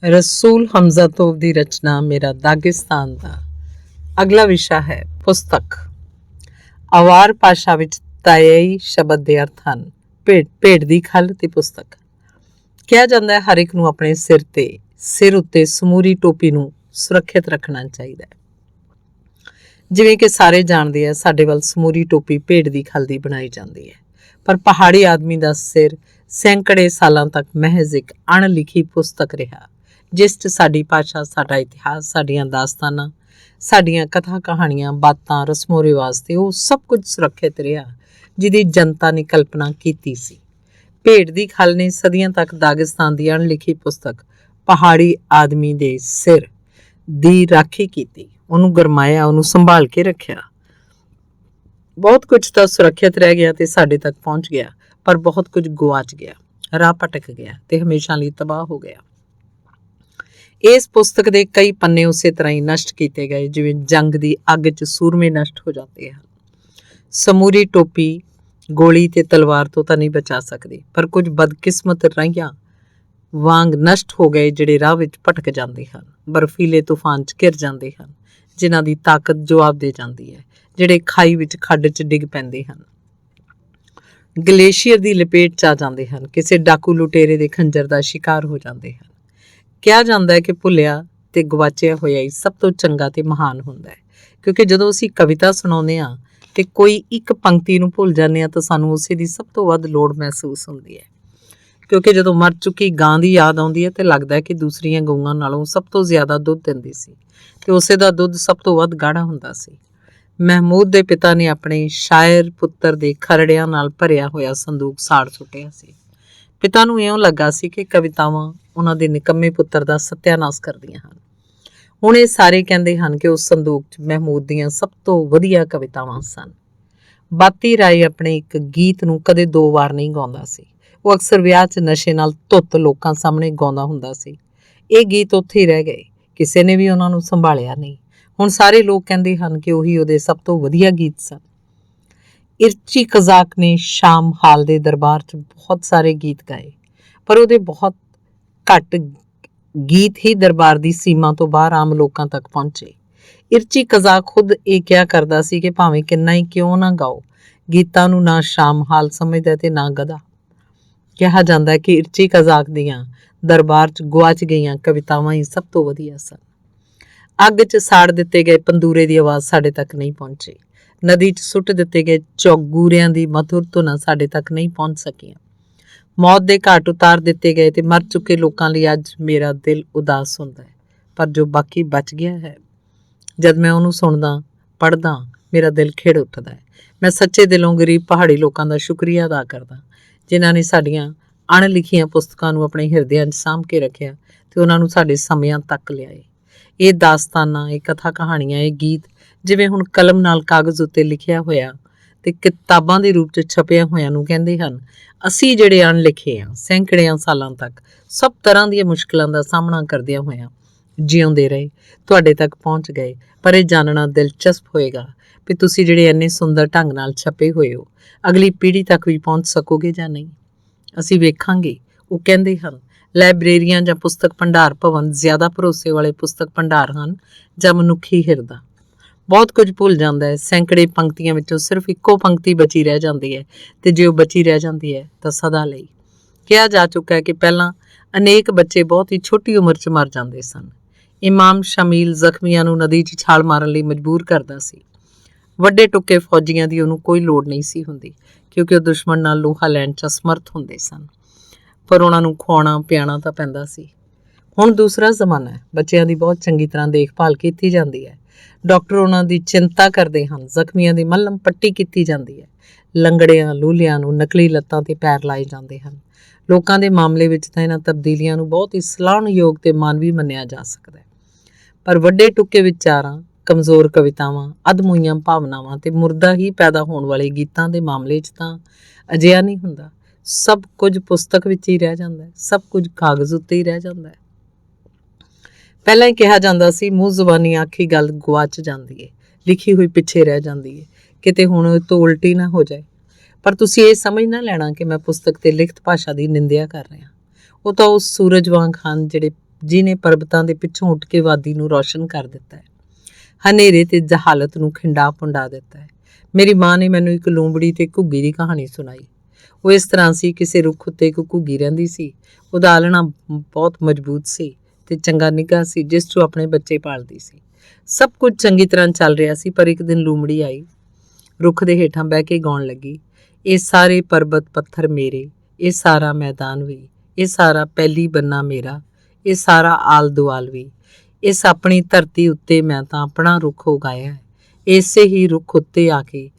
ਰਸੂਲ ਹਮਜ਼ਾ ਤੋਬ ਦੀ ਰਚਨਾ ਮੇਰਾ ਦਾਗਿਸਤਾਨ ਦਾ ਅਗਲਾ ਵਿਸ਼ਾ ਹੈ ਪੁਸਤਕ। ਅਵਾਰ ਭਾਸ਼ਾ ਵਿੱਚ ਤਾਈ ਸ਼ਬਦ ਦੇ ਅਰਥ ਹਨ ਭੇਡ ਦੀ ਖੱਲ ਤੇ ਪੁਸਤਕ। ਕਿਹਾ ਜਾਂਦਾ ਹੈ ਹਰ ਇੱਕ ਨੂੰ ਆਪਣੇ ਸਿਰ ਉੱਤੇ ਸਮੂਰੀ ਟੋਪੀ ਨੂੰ ਸੁਰੱਖਿਅਤ ਰੱਖਣਾ ਚਾਹੀਦਾ ਹੈ। ਜਿਵੇਂ ਕਿ ਸਾਰੇ ਜਾਣਦੇ ਆ, ਸਾਡੇ ਵੱਲ ਸਮੂਰੀ ਟੋਪੀ ਭੇਡ ਦੀ ਖੱਲ ਦੀ ਬਣਾਈ ਜਾਂਦੀ ਹੈ, ਪਰ ਪਹਾੜੀ ਆਦਮੀ ਦਾ ਸਿਰ ਸੈਂਕੜੇ ਸਾਲਾਂ ਤੱਕ ਮਹਿਜ਼ ਇੱਕ ਅਣਲਿਖੀ ਪੁਸਤਕ ਰਿਹਾ, ਜਿਸ 'ਚ ਸਾਡੀ ਭਾਸ਼ਾ, ਸਾਡਾ ਇਤਿਹਾਸ, ਸਾਡੀਆਂ ਦਾਸਤਾਨਾਂ, ਸਾਡੀਆਂ ਕਥਾ ਕਹਾਣੀਆਂ, ਬਾਤਾਂ, ਰਸਮੋ ਰਿਵਾਜ ਤੇ ਉਹ ਸਭ ਕੁਝ ਸੁਰੱਖਿਅਤ ਰਿਹਾ ਜਿਹਦੀ ਜਨਤਾ ਨੇ ਕਲਪਨਾ ਕੀਤੀ ਸੀ। ਭੇਡ ਦੀ ਖੱਲ ਨੇ ਸਦੀਆਂ ਤੱਕ ਦਾਗਿਸਤਾਨ ਦੀ ਅਣਲਿਖੀ ਪੁਸਤਕ ਪਹਾੜੀ ਆਦਮੀ ਦੇ ਸਿਰ ਦੀ ਰਾਖੀ ਕੀਤੀ, ਉਹਨੂੰ ਗਰਮਾਇਆ, ਉਹਨੂੰ ਸੰਭਾਲ ਕੇ ਰੱਖਿਆ। ਬਹੁਤ ਕੁਝ ਤਾਂ ਸੁਰੱਖਿਅਤ ਰਹਿ ਗਿਆ ਤੇ ਸਾਡੇ ਤੱਕ ਪਹੁੰਚ ਗਿਆ, ਪਰ ਬਹੁਤ ਕੁਝ ਗੁਆਚ ਗਿਆ, ਰਾਹ ਭਟਕ ਗਿਆ ਤੇ ਹਮੇਸ਼ਾ ਲਈ ਤਬਾਹ ਹੋ ਗਿਆ। ਇਸ ਪੁਸਤਕ ਦੇ ਕਈ ਪੰਨੇ ਉਸੇ ਤਰ੍ਹਾਂ ਹੀ ਨਸ਼ਟ ਕੀਤੇ ਗਏ ਜਿਵੇਂ ਜੰਗ ਦੀ ਅੱਗ 'ਚ ਸੂਰਮੇ ਨਸ਼ਟ ਹੋ ਜਾਂਦੇ ਹਨ। ਸਮੂਰੀ ਟੋਪੀ ਗੋਲੀ ਤੇ ਤਲਵਾਰ ਤੋਂ ਤਾਂ ਨਹੀਂ ਬਚਾ ਸਕਦੀ, ਪਰ ਕੁਝ ਬਦਕਿਸਮਤ ਰਾਹੀਆਂ ਵਾਂਗ ਨਸ਼ਟ ਹੋ ਗਏ ਜਿਹੜੇ ਰਾਹ ਵਿੱਚ ਭਟਕ ਜਾਂਦੇ ਹਨ, ਬਰਫੀਲੇ ਤੂਫਾਨ 'ਚ ਘਿਰ ਜਾਂਦੇ ਹਨ, ਜਿਨ੍ਹਾਂ ਦੀ ਤਾਕਤ ਜਵਾਬ ਦੇ ਜਾਂਦੀ ਹੈ, ਜਿਹੜੇ ਖਾਈ ਵਿੱਚ ਖੱਡ 'ਚ ਡਿੱਗ ਪੈਂਦੇ ਹਨ, ਗਲੇਸ਼ੀਅਰ ਦੀ ਲਪੇਟ 'ਚ ਆ ਜਾਂਦੇ ਹਨ, ਕਿਸੇ ਡਾਕੂ ਲੁਟੇਰੇ ਦੇ ਖੰਜਰ ਦਾ ਸ਼ਿਕਾਰ ਹੋ ਜਾਂਦੇ ਹਨ। ਕਿਹਾ ਜਾਂਦਾ ਹੈ ਕਿ ਭੁੱਲਿਆ ਤੇ ਗਵਾਚਿਆ ਹੋਇਆ ਹੀ ਸਭ ਤੋਂ ਚੰਗਾ ਤੇ ਮਹਾਨ ਹੁੰਦਾ ਹੈ, ਕਿਉਂਕਿ ਜਦੋਂ ਅਸੀਂ ਕਵਿਤਾ ਸੁਣਾਉਂਦੇ ਹਾਂ ਤੇ ਕੋਈ ਇੱਕ ਪੰਕਤੀ ਨੂੰ ਭੁੱਲ ਜਾਂਦੇ ਹਾਂ ਤਾਂ ਸਾਨੂੰ ਉਸੇ ਦੀ ਸਭ ਤੋਂ ਵੱਧ ਲੋੜ ਮਹਿਸੂਸ ਹੁੰਦੀ ਹੈ, ਕਿਉਂਕਿ ਜਦੋਂ ਮਰ ਚੁੱਕੀ ਗਾਂ ਦੀ ਯਾਦ ਆਉਂਦੀ ਹੈ ਤੇ ਲੱਗਦਾ ਹੈ ਕਿ ਦੂਸਰੀਆਂ ਗਊਆਂ ਨਾਲੋਂ ਸਭ ਤੋਂ ਜ਼ਿਆਦਾ ਦੁੱਧ ਦਿੰਦੀ ਸੀ ਤੇ ਉਸੇ ਦਾ ਦੁੱਧ ਸਭ ਤੋਂ ਵੱਧ ਗਾੜਾ ਹੁੰਦਾ ਸੀ। ਮਹਿਮੂਦ ਦੇ ਪਿਤਾ ਨੇ ਆਪਣੇ ਸ਼ਾਇਰ ਪੁੱਤਰ ਦੇ ਖਰੜਿਆਂ ਨਾਲ ਭਰਿਆ ਹੋਇਆ ਸੰਦੂਕ ਸਾੜ ਸੁੱਟਿਆ ਸੀ। ਪਿਤਾ ਨੂੰ ਇਉਂ ਲੱਗਾ ਸੀ ਕਿ ਕਵਿਤਾਵਾਂ ਉਹਨਾਂ ਦੇ ਨਿਕੰਮੇ ਪੁੱਤਰ ਦਾ ਸਤਿਆਨਾਸ਼ ਕਰਦੀਆਂ ਹਨ। ਹੁਣ ਇਹ ਸਾਰੇ ਕਹਿੰਦੇ ਹਨ ਕਿ ਉਸ ਸੰਦੂਕ 'ਚ ਮਹਿਮੂਦ ਦੀਆਂ ਸਭ ਤੋਂ ਵਧੀਆ ਕਵਿਤਾਵਾਂ ਸਨ। ਬਾਤੀ ਰਾਏ ਆਪਣੇ ਇੱਕ ਗੀਤ ਨੂੰ ਕਦੇ 2 ਵਾਰ ਨਹੀਂ ਗਾਉਂਦਾ ਸੀ। ਉਹ ਅਕਸਰ ਵਿਆਹ 'ਚ ਨਸ਼ੇ ਨਾਲ ਧੁੱਤ ਲੋਕਾਂ ਸਾਹਮਣੇ ਗਾਉਂਦਾ ਹੁੰਦਾ ਸੀ। ਇਹ ਗੀਤ ਉੱਥੇ ਹੀ ਰਹਿ ਗਏ, ਕਿਸੇ ਨੇ ਵੀ ਉਹਨਾਂ ਨੂੰ ਸੰਭਾਲਿਆ ਨਹੀਂ। ਹੁਣ ਸਾਰੇ ਲੋਕ ਕਹਿੰਦੇ ਹਨ ਕਿ ਉਹੀ ਉਹਦੇ ਸਭ ਤੋਂ ਵਧੀਆ ਗੀਤ ਸਨ। ਇਰਚੀ ਕਜ਼ਾਕ ਨੇ ਸ਼ਾਮ ਹਾਲ ਦੇ ਦਰਬਾਰ 'ਚ ਬਹੁਤ ਸਾਰੇ ਗੀਤ ਗਾਏ, ਪਰ ਉਹਦੇ ਬਹੁਤ ਘੱਟ ਗੀਤ ਹੀ ਦਰਬਾਰ ਦੀ ਸੀਮਾ ਤੋਂ ਬਾਹਰ ਆਮ ਲੋਕਾਂ ਤੱਕ ਪਹੁੰਚੇ। ਇਰਚੀ ਕਜ਼ਾਕ ਖੁਦ ਇਹ ਕਿਹਾ ਕਰਦਾ ਸੀ ਕਿ ਭਾਵੇਂ ਕਿੰਨਾ ਹੀ ਕਿਉਂ ਨਾ ਗਾਓ, ਗੀਤਾਂ ਨੂੰ ਨਾ ਸ਼ਾਮ ਹਾਲ ਸਮਝਦਾ ਤੇ ਨਾ ਗਦਾ। ਕਿਹਾ ਜਾਂਦਾ ਹੈ ਕਿ ਇਰਚੀ ਕਜ਼ਾਕ ਦੀਆਂ ਦਰਬਾਰ 'ਚ ਗੁਆਚ ਗਈਆਂ ਕਵਿਤਾਵਾਂ ਹੀ ਸਭ ਤੋਂ ਵਧੀਆ ਸਨ। ਅੱਗ 'ਚ ਸਾੜ ਦਿੱਤੇ ਗਏ ਪੰਦੂਰੇ ਦੀ ਆਵਾਜ਼ ਸਾਡੇ ਤੱਕ ਨਹੀਂ ਪਹੁੰਚੀ, ਨਦੀ 'ਚ ਸੁੱਟ ਦਿੱਤੇ ਗਏ ਚੌਗੂਰਿਆਂ ਦੀ ਮਧੁਰ ਧੁਨਾਂ ਸਾਡੇ ਤੱਕ ਨਹੀਂ ਪਹੁੰਚ ਸਕੀਆਂ। ਮੌਤ ਦੇ ਘਾਟ ਉਤਾਰ ਦਿੱਤੇ ਗਏ ਤੇ ਮਰ ਚੁੱਕੇ ਲੋਕਾਂ ਲਈ ਅੱਜ ਮੇਰਾ ਦਿਲ ਉਦਾਸ ਹੁੰਦਾ ਹੈ, ਪਰ ਜੋ ਬਾਕੀ ਬਚ ਗਿਆ ਹੈ, ਜਦ ਮੈਂ ਉਹਨੂੰ ਸੁਣਦਾ ਪੜ੍ਹਦਾ ਮੇਰਾ ਦਿਲ ਖਿੜ ਉੱਠਦਾ ਹੈ। ਮੈਂ ਸੱਚੇ ਦਿਲੋਂ ਗਰੀਬ ਪਹਾੜੀ ਲੋਕਾਂ ਦਾ ਸ਼ੁਕਰੀਆ ਅਦਾ ਕਰਦਾ, ਜਿਨ੍ਹਾਂ ਨੇ ਸਾਡੀਆਂ ਅਣਲਿਖੀਆਂ ਪੁਸਤਕਾਂ ਨੂੰ ਆਪਣੇ ਹਿਰਦਿਆਂ 'ਚ ਸਾਂਭ ਕੇ ਰੱਖਿਆ ਤੇ ਉਹਨਾਂ ਨੂੰ ਸਾਡੇ ਸਮਿਆਂ ਤੱਕ ਲਿਆਏ। ਇਹ ਦਾਸਤਾਨਾਂ, ਇਹ ਕਥਾ ਕਹਾਣੀਆਂ, ਇਹ ਗੀਤ ਜਿਵੇਂ ਹੁਣ ਕਲਮ ਨਾਲ ਕਾਗਜ਼ ਉੱਤੇ ਲਿਖਿਆ ਹੋਇਆ ਤੇ ਕਿਤਾਬਾਂ ਦੇ ਰੂਪ 'ਚ ਛਪਿਆ ਹੋਇਆਂ ਨੂੰ ਕਹਿੰਦੇ ਹਨ। ਅਸੀਂ ਜਿਹੜੇ ਅਣਲਿਖੇ ਹਾਂ, ਸੈਂਕੜਿਆਂ ਸਾਲਾਂ ਤੱਕ ਸਭ ਤਰ੍ਹਾਂ ਦੀਆਂ ਮੁਸ਼ਕਿਲਾਂ ਦਾ ਸਾਹਮਣਾ ਕਰਦਿਆਂ ਹੋਇਆਂ ਜਿਉਂਦੇ ਰਹੇ, ਤੁਹਾਡੇ ਤੱਕ ਪਹੁੰਚ ਗਏ। ਪਰ ਇਹ ਜਾਣਨਾ ਦਿਲਚਸਪ ਹੋਏਗਾ ਵੀ ਤੁਸੀਂ ਜਿਹੜੇ ਇੰਨੇ ਸੁੰਦਰ ਢੰਗ ਨਾਲ ਛਪੇ ਹੋਏ ਹੋ, ਅਗਲੀ ਪੀੜ੍ਹੀ ਤੱਕ ਵੀ ਪਹੁੰਚ ਸਕੋਗੇ ਜਾਂ ਨਹੀਂ। ਅਸੀਂ ਵੇਖਾਂਗੇ। ਉਹ ਕਹਿੰਦੇ ਹਨ ਲਾਇਬ੍ਰੇਰੀਆਂ ਜਾਂ ਪੁਸਤਕ ਭੰਡਾਰ ਭਵਨ ਜ਼ਿਆਦਾ ਭਰੋਸੇ ਵਾਲੇ ਪੁਸਤਕ ਭੰਡਾਰ ਹਨ ਜਾਂ ਮਨੁੱਖੀ ਹਿਰਦਾ। ਬਹੁਤ ਕੁਝ ਭੁੱਲ ਜਾਂਦਾ ਹੈ, ਸੈਂਕੜੇ ਪੰਕਤੀਆਂ ਵਿੱਚੋਂ ਸਿਰਫ ਇੱਕੋ ਪੰਕਤੀ ਬਚੀ ਰਹਿ ਜਾਂਦੀ ਹੈ ਤੇ ਜੇ ਉਹ ਬਚੀ ਰਹਿ ਜਾਂਦੀ ਹੈ ਤਾਂ ਸਦਾ ਲਈ। ਕਿਹਾ ਜਾ ਚੁੱਕਾ ਹੈ ਕਿ ਪਹਿਲਾਂ ਅਨੇਕ ਬੱਚੇ ਬਹੁਤ ਹੀ ਛੋਟੀ ਉਮਰ 'ਚ ਮਰ ਜਾਂਦੇ ਸਨ। ਇਮਾਮ ਸ਼ਮੀਲ ਜ਼ਖਮੀਆਂ ਨੂੰ ਨਦੀ 'ਚ ਛਾਲ ਮਾਰਨ ਲਈ ਮਜਬੂਰ ਕਰਦਾ ਸੀ। ਵੱਡੇ ਟੁੱਕੇ ਫੌਜੀਆਂ ਦੀ ਉਹਨੂੰ ਕੋਈ ਲੋੜ ਨਹੀਂ ਸੀ ਹੁੰਦੀ, ਕਿਉਂਕਿ ਉਹ ਦੁਸ਼ਮਣ ਨਾਲ ਲੋਹਾ ਲੈਣ 'ਚ ਅਸਮਰਥ ਹੁੰਦੇ ਸਨ, ਪਰ ਉਹਨਾਂ ਨੂੰ ਖਵਾਉਣਾ ਪਿਆਣਾ ਤਾਂ ਪੈਂਦਾ ਸੀ। ਹੁਣ ਦੂਸਰਾ ਜ਼ਮਾਨਾ ਹੈ, ਬੱਚਿਆਂ ਦੀ ਬਹੁਤ ਚੰਗੀ ਤਰ੍ਹਾਂ ਦੇਖਭਾਲ ਕੀਤੀ ਜਾਂਦੀ ਹੈ, ਡਾਕਟਰ ਉਹਨਾਂ ਦੀ ਚਿੰਤਾ ਕਰਦੇ ਹਨ, ਜ਼ਖਮੀਆਂ ਦੀ ਮੱਲਮ ਪੱਟੀ ਕੀਤੀ ਜਾਂਦੀ ਹੈ, ਲੰਗੜਿਆਂ ਲੂਲਿਆਂ ਨੂੰ ਨਕਲੀ ਲੱਤਾਂ ਤੇ ਪੈਰ ਲਾਏ ਜਾਂਦੇ ਹਨ। ਲੋਕਾਂ ਦੇ ਮਾਮਲੇ ਵਿੱਚ ਤਾਂ ਇਹਨਾਂ ਤਬਦੀਲੀਆਂ ਨੂੰ ਬਹੁਤ ਹੀ ਸਲਾਹੁਣਯੋਗ ਤੇ ਮਾਨਵੀ ਮੰਨਿਆ ਜਾ ਸਕਦਾ ਹੈ, ਪਰ ਵੱਡੇ ਟੁੱਕੇ ਵਿਚਾਰਾਂ, ਕਮਜ਼ੋਰ ਕਵਿਤਾਵਾਂ, ਅਧਮੂਈਆਂ ਭਾਵਨਾਵਾਂ ਤੇ ਮੁਰਦਾ ਹੀ ਪੈਦਾ ਹੋਣ ਵਾਲੇ ਗੀਤਾਂ ਦੇ ਮਾਮਲੇ 'ਚ ਤਾਂ ਅਜਿਹਾ ਨਹੀਂ ਹੁੰਦਾ। ਸਭ ਕੁਝ ਪੁਸਤਕ ਵਿੱਚ ਹੀ ਰਹਿ ਜਾਂਦਾ ਹੈ, ਸਭ ਕੁਝ ਕਾਗਜ਼ ਉੱਤੇ ਹੀ ਰਹਿ ਜਾਂਦਾ ਹੈ। ਪਹਿਲਾਂ ਹੀ ਕਿਹਾ ਜਾਂਦਾ ਸੀ ਮੂੰਹ ਜ਼ੁਬਾਨੀ ਆਖੀ ਗੱਲ ਗੁਆਚ ਜਾਂਦੀ ਹੈ, ਲਿਖੀ ਹੋਈ ਪਿੱਛੇ ਰਹਿ ਜਾਂਦੀ ਹੈ, ਕਿਤੇ ਹੁਣ ਉਹ ਤੋਂ ਉਲਟੀ ਨਾ ਹੋ ਜਾਏ। ਪਰ ਤੁਸੀਂ ਇਹ ਸਮਝ ਨਾ ਲੈਣਾ ਕਿ ਮੈਂ ਪੁਸਤਕ ਤੇ ਲਿਖਤ ਭਾਸ਼ਾ ਦੀ ਨਿੰਦਿਆ ਕਰ ਰਿਹਾ। ਉਹ ਤਾਂ ਉਸ ਸੂਰਜ ਵਾਂਗ ਹਨ ਜਿਹੜੇ ਜਿਹਨੇ ਪਰਬਤਾਂ ਦੇ ਪਿੱਛੋਂ ਉੱਠ ਕੇ ਵਾਦੀ ਨੂੰ ਰੌਸ਼ਨ ਕਰ ਦਿੱਤਾ ਹੈ, ਹਨੇਰੇ ਤੇ ਜਹਾਲਤ ਨੂੰ ਖਿੰਡਾ ਪੁੰਡਾ ਦਿੱਤਾ ਹੈ। ਮੇਰੀ ਮਾਂ ਨੇ ਮੈਨੂੰ ਇੱਕ ਲੂੰਬੜੀ ਤੇ ਘੁੱਗੀ ਦੀ ਕਹਾਣੀ ਸੁਣਾਈ। ਉਹ ਇਸ ਤਰ੍ਹਾਂ ਸੀ, ਕਿਸੇ ਰੁੱਖ ਉੱਤੇ ਇੱਕ ਘੁੱਗੀ ਰਹਿੰਦੀ ਸੀ। ਉਹਦਾ ਆਲਣਾ ਬਹੁਤ ਮਜ਼ਬੂਤ ਸੀ ਤੇ ਚੰਗਾ ਨਿੱਘਾ ਸੀ, ਜਿਸ 'ਚੋਂ ਆਪਣੇ ਬੱਚੇ ਪਾਲਦੀ ਸੀ। ਸਭ ਕੁਝ ਚੰਗੀ ਤਰ੍ਹਾਂ ਚੱਲ ਰਿਹਾ ਸੀ, ਪਰ ਇੱਕ ਦਿਨ ਲੂੰਬੜੀ ਆਈ, ਰੁੱਖ ਦੇ ਹੇਠਾਂ ਬਹਿ ਕੇ ਗਾਉਣ ਲੱਗੀ, ਇਹ ਸਾਰੇ ਪਰਬਤ ਪੱਥਰ ਮੇਰੇ, ਇਹ ਸਾਰਾ ਮੈਦਾਨ ਵੀ, ਇਹ ਸਾਰਾ ਪਹਿਲੀ ਬੰਨਾ ਮੇਰਾ, ਇਹ ਸਾਰਾ ਆਲ ਦੁਆਲ ਵੀ, ਇਸ ਆਪਣੀ ਧਰਤੀ ਉੱਤੇ ਮੈਂ ਤਾਂ ਆਪਣਾ ਰੁੱਖ ਉਗਾਇਆ ਹੈ, ਇਸੇ ਹੀ ਰੁੱਖ ਉੱਤੇ ਆ ਕੇ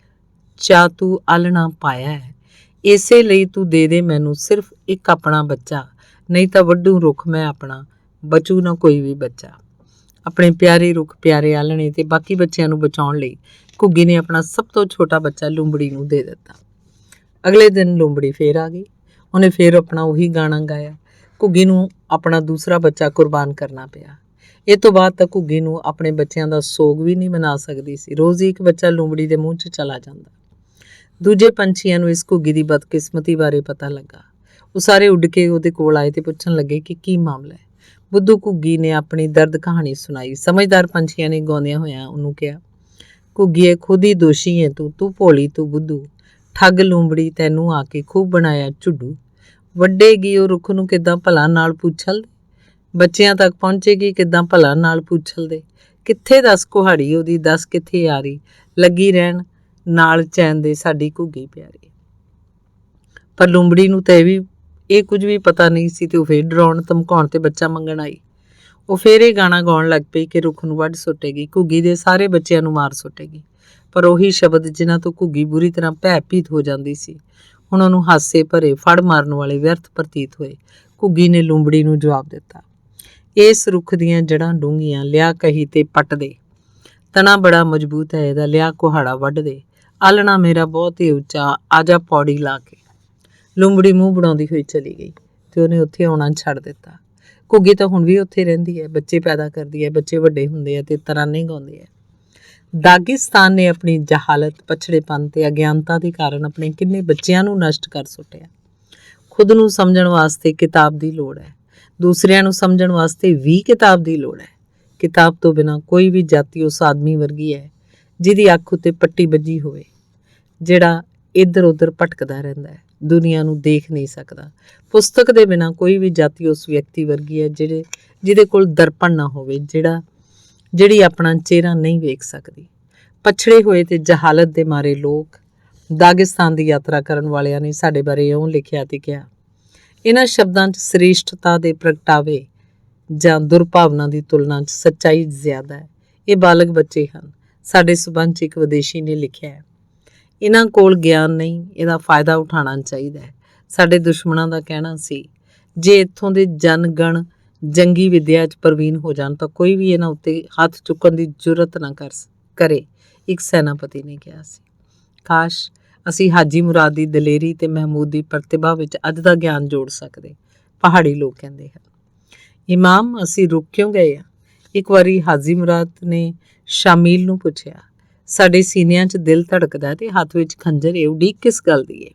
ਚਾ ਤੂੰ ਆਲਣਾ ਪਾਇਆ ਹੈ, ਇਸੇ ਲਈ ਤੂੰ ਦੇ ਦੇ ਮੈਨੂੰ ਸਿਰਫ ਇੱਕ ਆਪਣਾ ਬੱਚਾ, ਨਹੀਂ ਤਾਂ ਵੱਢੂ ਰੁੱਖ ਮੈਂ ਆਪਣਾ, ਬਚੂ ਨਾ ਕੋਈ ਵੀ ਬੱਚਾ। ਆਪਣੇ ਪਿਆਰੇ ਰੁੱਖ, ਪਿਆਰੇ ਆਲਣੇ ਤੇ ਬਾਕੀ ਬੱਚਿਆਂ ਨੂੰ ਬਚਾਉਣ ਲਈ ਘੁੱਗੀ ਨੇ ਆਪਣਾ ਸਭ ਤੋਂ ਛੋਟਾ ਬੱਚਾ ਲੂੰਬੜੀ ਨੂੰ ਦੇ ਦਿੱਤਾ। ਅਗਲੇ ਦਿਨ ਲੂੰਬੜੀ ਫੇਰ ਆ ਗਈ। ਉਹਨੇ ਫੇਰ ਆਪਣਾ ਉਹੀ ਗਾਣਾ ਗਾਇਆ। ਘੁੱਗੀ ਨੂੰ ਆਪਣਾ ਦੂਸਰਾ ਬੱਚਾ ਕੁਰਬਾਨ ਕਰਨਾ ਪਿਆ। ਇਹ ਤੋਂ ਬਾਅਦ ਤਾਂ ਘੁੱਗੀ ਨੂੰ ਆਪਣੇ ਬੱਚਿਆਂ ਦਾ ਸੋਗ ਵੀ ਨਹੀਂ ਮਨਾ ਸਕਦੀ ਸੀ। ਰੋਜ਼ ਹੀ ਇੱਕ ਬੱਚਾ ਲੂੰਬੜੀ ਦੇ ਮੂੰਹ 'ਚ ਚਲਾ ਜਾਂਦਾ। ਦੂਜੇ ਪੰਛੀਆਂ ਨੂੰ ਇਸ ਘੁੱਗੀ ਦੀ ਬਦਕਿਸਮਤੀ ਬਾਰੇ ਪਤਾ ਲੱਗਾ। ਉਹ ਸਾਰੇ ਉੱਡ ਕੇ ਉਹਦੇ ਕੋਲ ਆਏ ਤੇ ਪੁੱਛਣ ਲੱਗੇ ਕਿ ਕੀ ਮਾਮਲਾ ਹੈ। ਬੁੱਧੂ ਘੁੱਗੀ ਨੇ ਆਪਣੀ ਦਰਦ ਕਹਾਣੀ ਸੁਣਾਈ। ਸਮਝਦਾਰ ਪੰਛੀਆਂ ਨੇ ਗਾਉਂਦਿਆਂ ਹੋਇਆਂ ਉਹਨੂੰ ਕਿਹਾ, ਘੁੱਗੀਏ ਖੁਦ ਹੀ ਦੋਸ਼ੀ ਹੈ ਤੂੰ ਭੋਲੀ ਤੂੰ ਬੁੱਧੂ, ਠੱਗ ਲੂੰਬੜੀ ਤੈਨੂੰ ਆ ਕੇ ਖੂਬ ਬਣਾਇਆ ਝੁੱਡੂ, ਵੱਡੇਗੀ ਉਹ ਰੁੱਖ ਨੂੰ ਕਿੱਦਾਂ ਭਲਾ ਨਾਲ ਪੂਛਲ ਦੇ, ਬੱਚਿਆਂ ਤੱਕ ਪਹੁੰਚੇਗੀ ਕਿੱਦਾਂ ਭਲਾ ਨਾਲ ਪੂਛਲ ਦੇ, ਕਿੱਥੇ ਦੱਸ ਕੁਹਾੜੀ ਉਹਦੀ, ਦੱਸ ਕਿੱਥੇ ਯਾਰੀ, ਲੱਗੀ ਰਹਿਣ ਨਾਲ ਚੈਨ ਦੇ ਸਾਡੀ ਘੁੱਗੀ ਪਿਆਰੀ। ਪਰ ਲੂੰਬੜੀ ਨੂੰ ਤਾਂ ਇਹ ਕੁਝ ਵੀ ਪਤਾ ਨਹੀਂ ਸੀ ਤੇ ਉਹ ਫੇਰ ਡਰਾਉਣ ਧਮਕਾਉਣ ਤੇ ਬੱਚਾ ਮੰਗਣ ਆਈ। ਉਹ ਫੇਰ ਇਹ ਗਾਣਾ ਗਾਉਣ ਲੱਗ ਪਈ ਕਿ ਰੁੱਖ ਨੂੰ ਵੱਢ ਸੁੱਟੇਗੀ, ਘੁੱਗੀ ਦੇ ਸਾਰੇ ਬੱਚਿਆਂ ਨੂੰ ਮਾਰ ਸੁੱਟੇਗੀ। ਪਰ ਉਹੀ ਸ਼ਬਦ ਜਿਨ੍ਹਾਂ ਤੋਂ ਘੁੱਗੀ ਬੁਰੀ ਤਰ੍ਹਾਂ ਭੈਭੀਤ ਹੋ ਜਾਂਦੀ ਸੀ, ਹੁਣ ਉਹਨੂੰ ਹਾਸੇ ਭਰੇ ਫੜ ਮਾਰਨ ਵਾਲੇ ਵਿਅਰਥ ਪ੍ਰਤੀਤ ਹੋਏ। ਘੁੱਗੀ ਨੇ ਲੂੰਬੜੀ ਨੂੰ ਜਵਾਬ ਦਿੱਤਾ, ਇਸ ਰੁੱਖ ਦੀਆਂ ਜੜ੍ਹਾਂ ਡੂੰਘੀਆਂ, ਲਿਆ ਕਹੀ ਤੇ ਪੱਟ ਦੇ, ਤਣਾ ਬੜਾ ਮਜ਼ਬੂਤ ਹੈ ਇਹਦਾ, ਲਿਆ ਕੁਹਾੜਾ ਵੱਢ ਦੇ, ਆਲਣਾ ਮੇਰਾ ਬਹੁਤ ਹੀ ਉੱਚਾ, ਆਜਾ ਪੌੜੀ ਲਾ ਕੇ। ਲੂੰਬੜੀ ਮੂੰਹ ਬਣਾਉਂਦੀ ਹੋਈ ਚਲੀ ਗਈ ਤੇ ਉਹਨੇ ਉੱਥੇ ਆਉਣਾ ਛੱਡ ਦਿੱਤਾ। ਘੁੱਗੀ ਤਾਂ ਹੁਣ ਵੀ ਉੱਥੇ ਰਹਿੰਦੀ ਹੈ, ਬੱਚੇ ਪੈਦਾ ਕਰਦੀ ਹੈ, ਬੱਚੇ ਵੱਡੇ ਹੁੰਦੇ ਆ ਤੇ ਤਰਾਨੇ ਗਾਉਂਦੇ ਆ। ਦਾਗਿਸਤਾਨ ਨੇ ਆਪਣੀ ਜਹਾਲਤ, ਪਛੜੇਪਨ ਤੇ ਅਗਿਆਨਤਾ ਦੇ ਕਾਰਨ ਆਪਣੇ ਕਿੰਨੇ ਬੱਚਿਆਂ ਨੂੰ ਨਸ਼ਟ ਕਰ ਸੁੱਟਿਆ। ਖੁਦ ਨੂੰ ਸਮਝਣ ਵਾਸਤੇ ਕਿਤਾਬ ਦੀ ਲੋੜ ਹੈ, ਦੂਸਰਿਆਂ ਨੂੰ ਸਮਝਣ ਵਾਸਤੇ ਵੀ ਕਿਤਾਬ ਦੀ ਲੋੜ ਹੈ। ਕਿਤਾਬ ਤੋਂ ਬਿਨਾਂ ਕੋਈ ਵੀ ਜਾਤੀ ਉਸ ਆਦਮੀ ਵਰਗੀ ਹੈ ਜਿਹਦੀ ਅੱਖ ਉੱਤੇ ਪੱਟੀ ਵੱਜੀ ਹੋਵੇ, ਜਿਹੜਾ ਇੱਧਰ ਉੱਧਰ ਭਟਕਦਾ ਰਹਿੰਦਾ ਹੈ, ਦੁਨੀਆ ਨੂੰ ਦੇਖ ਨਹੀਂ ਸਕਦਾ। ਪੁਸਤਕ ਦੇ ਬਿਨਾਂ ਕੋਈ ਵੀ ਜਾਤੀ ਉਸ ਵਿਅਕਤੀ ਵਰਗੀ ਹੈ ਜਿਹਦੇ ਕੋਲ ਦਰਪਣ ਨਾ ਹੋਵੇ, ਜਿਹੜੀ ਆਪਣਾ ਚਿਹਰਾ ਨਹੀਂ ਵੇਖ ਸਕਦੀ। ਪਛੜੇ ਹੋਏ ਤੇ ਜਹਾਲਤ ਦੇ ਮਾਰੇ ਲੋਕ। ਦਾਗਿਸਤਾਨ ਦੀ ਯਾਤਰਾ ਕਰਨ ਵਾਲਿਆਂ ਨੇ ਸਾਡੇ ਬਾਰੇ ਇਉਂ ਲਿਖਿਆ ਤੇ ਕਿਹਾ, ਇਹਨਾਂ ਸ਼ਬਦਾਂ 'ਚ ਸ੍ਰੇਸ਼ਟਤਾ ਦੇ ਪ੍ਰਗਟਾਵੇ ਜਾਂ ਦੁਰਭਾਵਨਾ ਦੀ ਤੁਲਨਾ 'ਚ ਸੱਚਾਈ ਜ਼ਿਆਦਾ ਹੈ। ਇਹ ਬਾਲਗ ਬੱਚੇ ਹਨ। ਸਾਡੇ ਸਬੰਧ 'ਚ ਇੱਕ ਵਿਦੇਸ਼ੀ ਨੇ ਲਿਖਿਆ ਹੈ, ਇਹਨਾਂ ਕੋਲ ਗਿਆਨ ਨਹੀਂ, ਇਹਦਾ ਫਾਇਦਾ ਉਠਾਉਣਾ ਚਾਹੀਦਾ ਹੈ। ਸਾਡੇ ਦੁਸ਼ਮਣਾਂ ਦਾ ਕਹਿਣਾ ਸੀ, ਜੇ ਇੱਥੋਂ ਦੇ ਜਨਗਣ ਜੰਗੀ ਵਿਦਿਆ 'ਚ ਪ੍ਰਵੀਨ ਹੋ ਜਾਣ ਤਾਂ ਕੋਈ ਵੀ ਇਹਨਾਂ ਉੱਤੇ ਹੱਥ ਚੁੱਕਣ ਦੀ ਜੁਰਤ ਨਾ ਕਰੇ, ਇੱਕ ਸੈਨਾਪਤੀ ਨੇ ਕਿਹਾ ਸੀ। ਕਾਸ਼ ਅਸੀਂ ਹਾਜੀ ਮੁਰਾਦ ਦੀ ਦਲੇਰੀ ਤੇ ਮਹਿਮੂਦ ਦੀ ਪ੍ਰਤਿਭਾ ਵਿੱਚ ਅੱਜ ਦਾ ਗਿਆਨ ਜੋੜ ਸਕਦੇ। ਪਹਾੜੀ ਲੋਕ ਕਹਿੰਦੇ ਹਨ, ਇਮਾਮ ਅਸੀਂ ਰੁਕ ਕਿਉਂ ਗਏ ਆ? ਇੱਕ ਵਾਰੀ ਹਾਜੀ ਮੁਰਾਦ ਨੇ ਸ਼ਾਮੀਲ ਨੂੰ ਪੁੱਛਿਆ, ਸਾਡੇ ਸੀਨਿਆਂ 'ਚ ਦਿਲ ਧੜਕਦਾ ਤੇ ਹੱਥ ਵਿੱਚ ਖੰਜਰ ਏ, ਉਡੀਕ ਕਿਸ ਗੱਲ ਦੀ ਏ?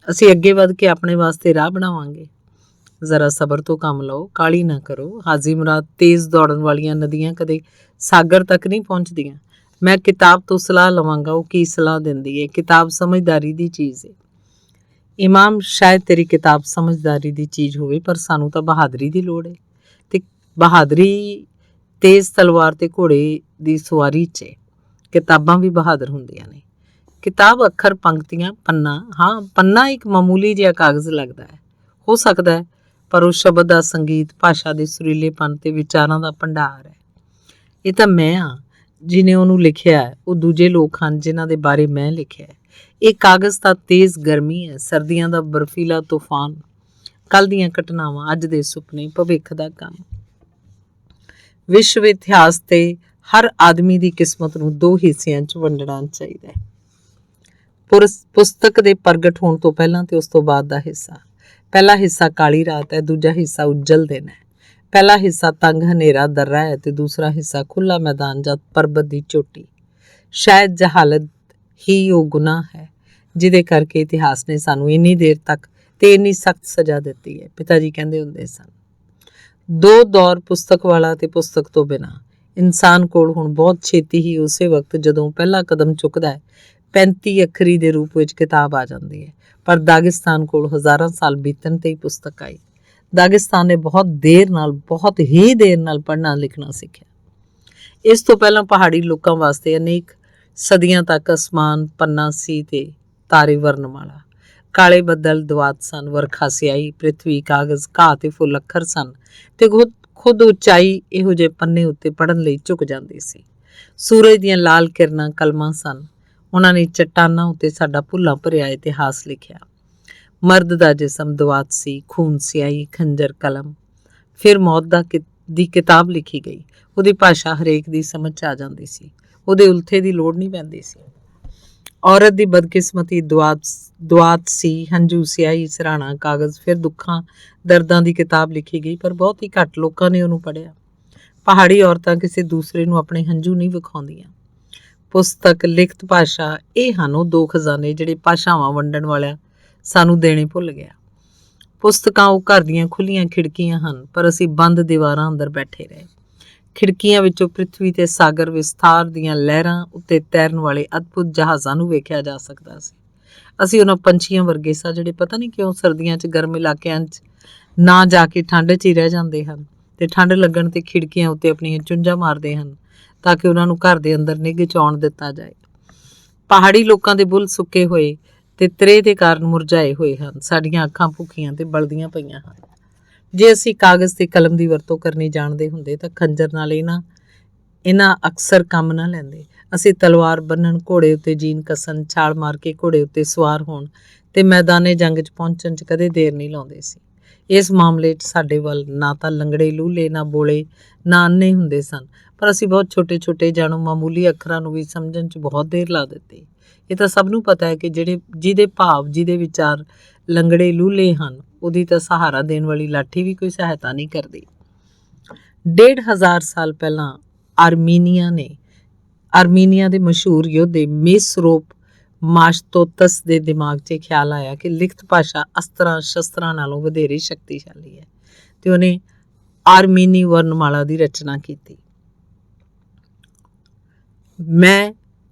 ਅਸੀਂ ਅੱਗੇ ਵੱਧ ਕੇ ਆਪਣੇ ਵਾਸਤੇ ਰਾਹ ਬਣਾਵਾਂਗੇ। ਜ਼ਰਾ ਸਬਰ ਤੋਂ ਕੰਮ ਲਓ, ਕਾਹਲੀ ਨਾ ਕਰੋ। ਹਾਜੀ ਮੁਰਾਦ, ਤੇਜ਼ ਦੌੜਨ ਵਾਲੀਆਂ ਨਦੀਆਂ ਕਦੇ ਸਾਗਰ ਤੱਕ ਨਹੀਂ ਪਹੁੰਚਦੀਆਂ। ਮੈਂ ਕਿਤਾਬ ਤੋਂ ਸਲਾਹ ਲਵਾਂਗਾ, ਉਹ ਕੀ ਸਲਾਹ ਦਿੰਦੀ ਏ। ਕਿਤਾਬ ਸਮਝਦਾਰੀ ਦੀ ਚੀਜ਼ ਏ। ਇਮਾਮ, ਸ਼ਾਇਦ ਤੇਰੀ ਕਿਤਾਬ ਸਮਝਦਾਰੀ ਦੀ ਚੀਜ਼ ਹੋਵੇ, ਪਰ ਸਾਨੂੰ ਤਾਂ ਬਹਾਦਰੀ ਦੀ ਲੋੜ ਏ, ਤੇ ਬਹਾਦਰੀ ਤੇਜ਼ ਤਲਵਾਰ ਤੇ ਘੋੜੇ ਦੀ ਸਵਾਰੀ 'ਚ ਏ। ਕਿਤਾਬਾਂ ਵੀ ਬਹਾਦਰ ਹੁੰਦੀਆਂ ਨੇ। ਕਿਤਾਬ ਅੱਖਰ, ਪੰਕਤੀਆਂ, ਪੰਨਾ, ਹਾਂ ਪੰਨਾ ਇੱਕ ਮਾਮੂਲੀ ਜਿਹਾ ਕਾਗਜ਼ ਲੱਗਦਾ ਹੈ, ਹੋ ਸਕਦਾ ਹੈ, ਪਰ ਉਸ ਸ਼ਬਦ ਦਾ ਸੰਗੀਤ, ਭਾਸ਼ਾ ਦੇ ਸੁਰੀਲੇਪਨ ਤੇ ਵਿਚਾਰਾਂ ਦਾ ਭੰਡਾਰ ਹੈ। ਇਹ ਤਾਂ ਮੈਂ ਹਾਂ ਜਿਹਨੇ ਉਹਨੂੰ ਲਿਖਿਆ ਹੈ, ਉਹ ਦੂਜੇ ਲੋਕ ਹਨ ਜਿਨ੍ਹਾਂ ਦੇ ਬਾਰੇ ਮੈਂ ਲਿਖਿਆ ਹੈ। ਇਹ ਕਾਗਜ਼ ਤਾਂ ਤੇਜ਼ ਗਰਮੀ ਹੈ, ਸਰਦੀਆਂ ਦਾ ਬਰਫੀਲਾ ਤੂਫਾਨ, ਕੱਲ੍ਹ ਦੀਆਂ ਘਟਨਾਵਾਂ, ਅੱਜ ਦੇ ਸੁਪਨੇ, ਭਵਿੱਖ ਦਾ ਕੰਮ। ਵਿਸ਼ਵ ਇਤਿਹਾਸ ਤੇ ਹਰ ਆਦਮੀ ਦੀ ਕਿਸਮਤ ਨੂੰ ਦੋ ਹਿੱਸਿਆਂ 'ਚ ਵੰਡਣਾ ਚਾਹੀਦਾ ਹੈ। ਪੁਸਤਕ ਦੇ ਪ੍ਰਗਟ ਹੋਣ ਤੋਂ ਪਹਿਲਾਂ ਤੇ ਉਸ ਤੋਂ ਬਾਅਦ ਦਾ ਹਿੱਸਾ। ਪਹਿਲਾ ਹਿੱਸਾ ਕਾਲੀ ਰਾਤ ਹੈ, ਦੂਜਾ ਹਿੱਸਾ ਉੱਜਲ ਦਿਨ ਹੈ। ਪਹਿਲਾ ਹਿੱਸਾ ਤੰਗ ਹਨੇਰਾ ਦर्रा ਹੈ ਤੇ ਦੂਸਰਾ ਹਿੱਸਾ ਖੁੱਲ੍ਹਾ ਮੈਦਾਨ ਜਾਂ ਪਰਬਤ ਦੀ ਚੋਟੀ। ਸ਼ਾਇਦ ਜਹਾਲਤ ਹੀ ਉਹ ਗੁਨਾਹ ਹੈ ਜਿਹਦੇ ਕਰਕੇ ਇਤਿਹਾਸ ਨੇ ਸਾਨੂੰ ਇੰਨੀ ਦੇਰ ਤੱਕ ਤੇ ਇੰਨੀ ਸਖਤ ਸਜ਼ਾ ਦਿੱਤੀ ਹੈ। ਪਿਤਾ ਜੀ ਕਹਿੰਦੇ ਹੁੰਦੇ ਸਨ, ਦੋ ਦੌਰ, ਪੁਸਤਕ ਵਾਲਾ ਤੇ ਪੁਸਤਕ ਤੋਂ ਬਿਨਾਂ। ਇਨਸਾਨ ਕੋਲ ਹੁਣ ਬਹੁਤ ਛੇਤੀ ਹੀ ਉਸੇ ਵਕਤ ਜਦੋਂ ਪਹਿਲਾ ਕਦਮ ਚੁੱਕਦਾ ਹੈ 35 ਅੱਖਰੀ ਦੇ ਰੂਪ ਵਿੱਚ ਕਿਤਾਬ ਆ ਜਾਂਦੀ ਹੈ। ਪਰ ਦਾਗਿਸਤਾਨ ਕੋਲ ਹਜ਼ਾਰਾਂ ਸਾਲ ਬੀਤਣ ਤੇ ਹੀ ਪੁਸਤਕ ਆਈ। ਦਾਗਿਸਤਾਨ ਨੇ ਬਹੁਤ ਹੀ ਦੇਰ ਨਾਲ ਪੜ੍ਹਨਾ ਲਿਖਣਾ ਸਿੱਖਿਆ। ਇਸ ਤੋਂ ਪਹਿਲਾਂ ਪਹਾੜੀ ਲੋਕਾਂ ਵਾਸਤੇ ਅਨੇਕ ਸਦੀਆਂ ਤੱਕ ਅਸਮਾਨ ਪੰਨਾ ਸੀ ਤੇ ਤਾਰੇ ਵਰਨਮਾਲਾ। ਕਾਲੇ ਬੱਦਲ ਦਵਾਤ ਸਨ, ਵਰਖਾ ਸਿਆਹੀ, ਪ੍ਰਿਥਵੀ ਕਾਗਜ਼, ਘਾਹ ਤੇ ਫੁੱਲ ਅੱਖਰ ਸਨ ਤੇ ਖੁਦ ਉਚਾਈ ਇਹੋ ਜਿਹੇ ਪੰਨੇ ਉੱਤੇ ਪੜ੍ਹਨ ਲਈ ਝੁਕ ਜਾਂਦੀ ਸੀ। ਸੂਰਜ ਦੀਆਂ ਲਾਲ ਕਿਰਨਾਂ ਕਲਮਾਂ ਸਨ। ਉਹਨਾਂ ਨੇ ਚੱਟਾਨਾਂ ਉੱਤੇ ਸਾਡਾ ਭੁੱਲਾਂ ਭਰਿਆ ਇਤਿਹਾਸ ਲਿਖਿਆ। ਮਰਦ ਦਾ ਜਿਸਮ ਦਵਾਤ ਸੀ, ਖੂਨ ਸਿਆਹੀ, ਖੰਜਰ ਕਲਮ। ਫਿਰ ਮੌਤ ਦੀ ਕਿਤਾਬ ਲਿਖੀ ਗਈ। ਉਹਦੀ ਭਾਸ਼ਾ ਹਰੇਕ ਦੀ ਸਮਝ 'ਚ ਆ ਜਾਂਦੀ ਸੀ। ਉਹਦੇ ਉਲਥੇ ਦੀ ਲੋੜ ਨਹੀਂ ਪੈਂਦੀ ਸੀ। ਔਰਤ ਦੀ ਬਦਕਿਸਮਤੀ ਦੁਆਤ ਸੀ, ਹੰਝੂ ਸਿਆਹੀ, ਸਿਰਹਾਣਾ ਕਾਗਜ਼। ਫਿਰ ਦੁੱਖਾਂ ਦਰਦਾਂ ਦੀ ਕਿਤਾਬ ਲਿਖੀ ਗਈ, ਪਰ ਬਹੁਤ ਹੀ ਘੱਟ ਲੋਕਾਂ ਨੇ ਉਹਨੂੰ ਪੜ੍ਹਿਆ। ਪਹਾੜੀ ਔਰਤਾਂ ਕਿਸੇ ਦੂਸਰੇ ਨੂੰ ਆਪਣੇ ਹੰਝੂ ਨਹੀਂ ਵਿਖਾਉਂਦੀਆਂ। ਪੁਸਤਕ, ਲਿਖਤ ਭਾਸ਼ਾ, ਇਹ ਹਨ ਉਹ ਦੋ ਖਜ਼ਾਨੇ ਜਿਹੜੇ ਭਾਸ਼ਾਵਾਂ ਵੰਡਣ ਵਾਲਿਆਂ ਸਾਨੂੰ ਦੇਣੇ ਭੁੱਲ ਗਿਆ। ਪੁਸਤਕਾਂ ਉਹ ਘਰ ਦੀਆਂ ਖੁੱਲੀਆਂ ਖਿੜਕੀਆਂ ਹਨ, ਪਰ ਅਸੀਂ ਬੰਦ ਦੀਵਾਰਾਂ ਅੰਦਰ ਬੈਠੇ ਰਹੇ। ਖਿੜਕੀਆਂ ਵਿੱਚੋਂ ਪ੍ਰਿਥਵੀ ਤੇ ਸਾਗਰ ਵਿਸਥਾਰ ਦੀਆਂ ਲਹਿਰਾਂ ਉੱਤੇ ਤੈਰਨ ਵਾਲੇ ਅਦਭੁਤ ਜਹਾਜ਼ਾਂ ਨੂੰ ਵੇਖਿਆ ਜਾ ਸਕਦਾ ਸੀ। ਅਸੀਂ ਉਹਨਾਂ ਪੰਛੀਆਂ ਵਰਗੇ ਸਾਂ ਜਿਹੜੇ ਪਤਾ ਨਹੀਂ ਕਿਉਂ ਸਰਦੀਆਂ 'ਚ ਗਰਮ ਇਲਾਕਿਆਂ 'ਚ ਨਾ ਜਾ ਕੇ ਠੰਡ 'ਚ ਹੀ ਰਹਿ ਜਾਂਦੇ ਹਨ ਤੇ ਠੰਡ ਲੱਗਣ ਤੇ ਖਿੜਕੀਆਂ ਉੱਤੇ ਆਪਣੀਆਂ ਚੁੰਝਾਂ ਮਾਰਦੇ ਹਨ ਤਾਂ ਕਿ ਉਹਨਾਂ ਨੂੰ ਘਰ ਦੇ ਅੰਦਰ ਨਿੱਘ 'ਚ ਆਉਣ ਦਿੱਤਾ ਜਾਏ। ਪਹਾੜੀ ਲੋਕਾਂ ਦੇ ਬੁੱਲ੍ਹ ਸੁੱਕੇ ਹੋਏ ਤੇ ਤ੍ਰੇਹ ਦੇ ਕਾਰਨ ਮੁਰਝਾਏ ਹੋਏ ਹਨ। ਸਾਡੀਆਂ ਅੱਖਾਂ ਭੁੱਖੀਆਂ ਤੇ ਬਲਦੀਆਂ ਪਈਆਂ ਹਨ। ਜੇ ਅਸੀਂ ਕਾਗਜ਼ ਤੇ ਕਲਮ ਦੀ ਵਰਤੋਂ ਕਰਨੀ ਜਾਣਦੇ ਹੁੰਦੇ ਤਾਂ ਖੰਜਰ ਨਾਲ ਇਹਨਾਂ ਅਕਸਰ ਕੰਮ ਨਾ ਲੈਂਦੇ। ਅਸੀਂ ਤਲਵਾਰ ਬੰਨਣ, ਘੋੜੇ ਉੱਤੇ ਜੀਨ ਕੱਸਣ, ਛਾਲ ਮਾਰ ਕੇ ਘੋੜੇ ਉੱਤੇ ਸਵਾਰ ਹੋਣ ਤੇ ਮੈਦਾਨੇ ਜੰਗ 'ਚ ਪਹੁੰਚਣ 'ਚ ਕਦੇ ਦੇਰ ਨਹੀਂ ਲਾਉਂਦੇ ਸੀ। ਇਸ ਮਾਮਲੇ 'ਚ ਸਾਡੇ ਵੱਲ ਨਾ ਤਾਂ ਲੰਗੜੇ ਲੂਲੇ, ਨਾ ਬੋਲੇ, ਨਾ ਅੰਨੇ ਹੁੰਦੇ ਸਨ, ਪਰ ਅਸੀਂ ਬਹੁਤ ਛੋਟੇ ਜਾਣੋ ਮਾਮੂਲੀ ਅੱਖਰਾਂ ਨੂੰ ਵੀ ਸਮਝਣ 'ਚ ਬਹੁਤ ਦੇਰ ਲਾ ਦਿੱਤੀ। ਇਹ ਤਾਂ ਸਭ ਨੂੰ ਪਤਾ ਹੈ ਕਿ ਜਿਹਦੇ ਭਾਵ, ਜਿਹਦੇ ਵਿਚਾਰ ਲੰਗੜੇ ਲੂਲੇ ਹਨ, ਉਹਦੀ ਤਾਂ ਸਹਾਰਾ ਦੇਣ ਵਾਲੀ ਲਾਠੀ ਵੀ ਕੋਈ ਸਹਾਇਤਾ ਨਹੀਂ ਕਰਦੀ। 1500 ਸਾਲ ਪਹਿਲਾਂ ਆਰਮੀਨੀਆ ਦੇ ਮਸ਼ਹੂਰ ਯੋਧੇ ਮੇਸਰੋਪ ਮਾਸ਼ਤੋਤਸ ਦੇ ਦਿਮਾਗ 'ਚ ਖਿਆਲ ਆਇਆ ਕਿ ਲਿਖਤ ਭਾਸ਼ਾ ਅਸਤਰਾਂ ਸ਼ਸਤਰਾਂ ਨਾਲੋਂ ਵਧੇਰੇ ਸ਼ਕਤੀਸ਼ਾਲੀ ਹੈ ਤੇ ਉਹਨੇ ਆਰਮੀਨੀ ਵਰਨਮਾਲਾ ਦੀ ਰਚਨਾ ਕੀਤੀ। ਮੈਂ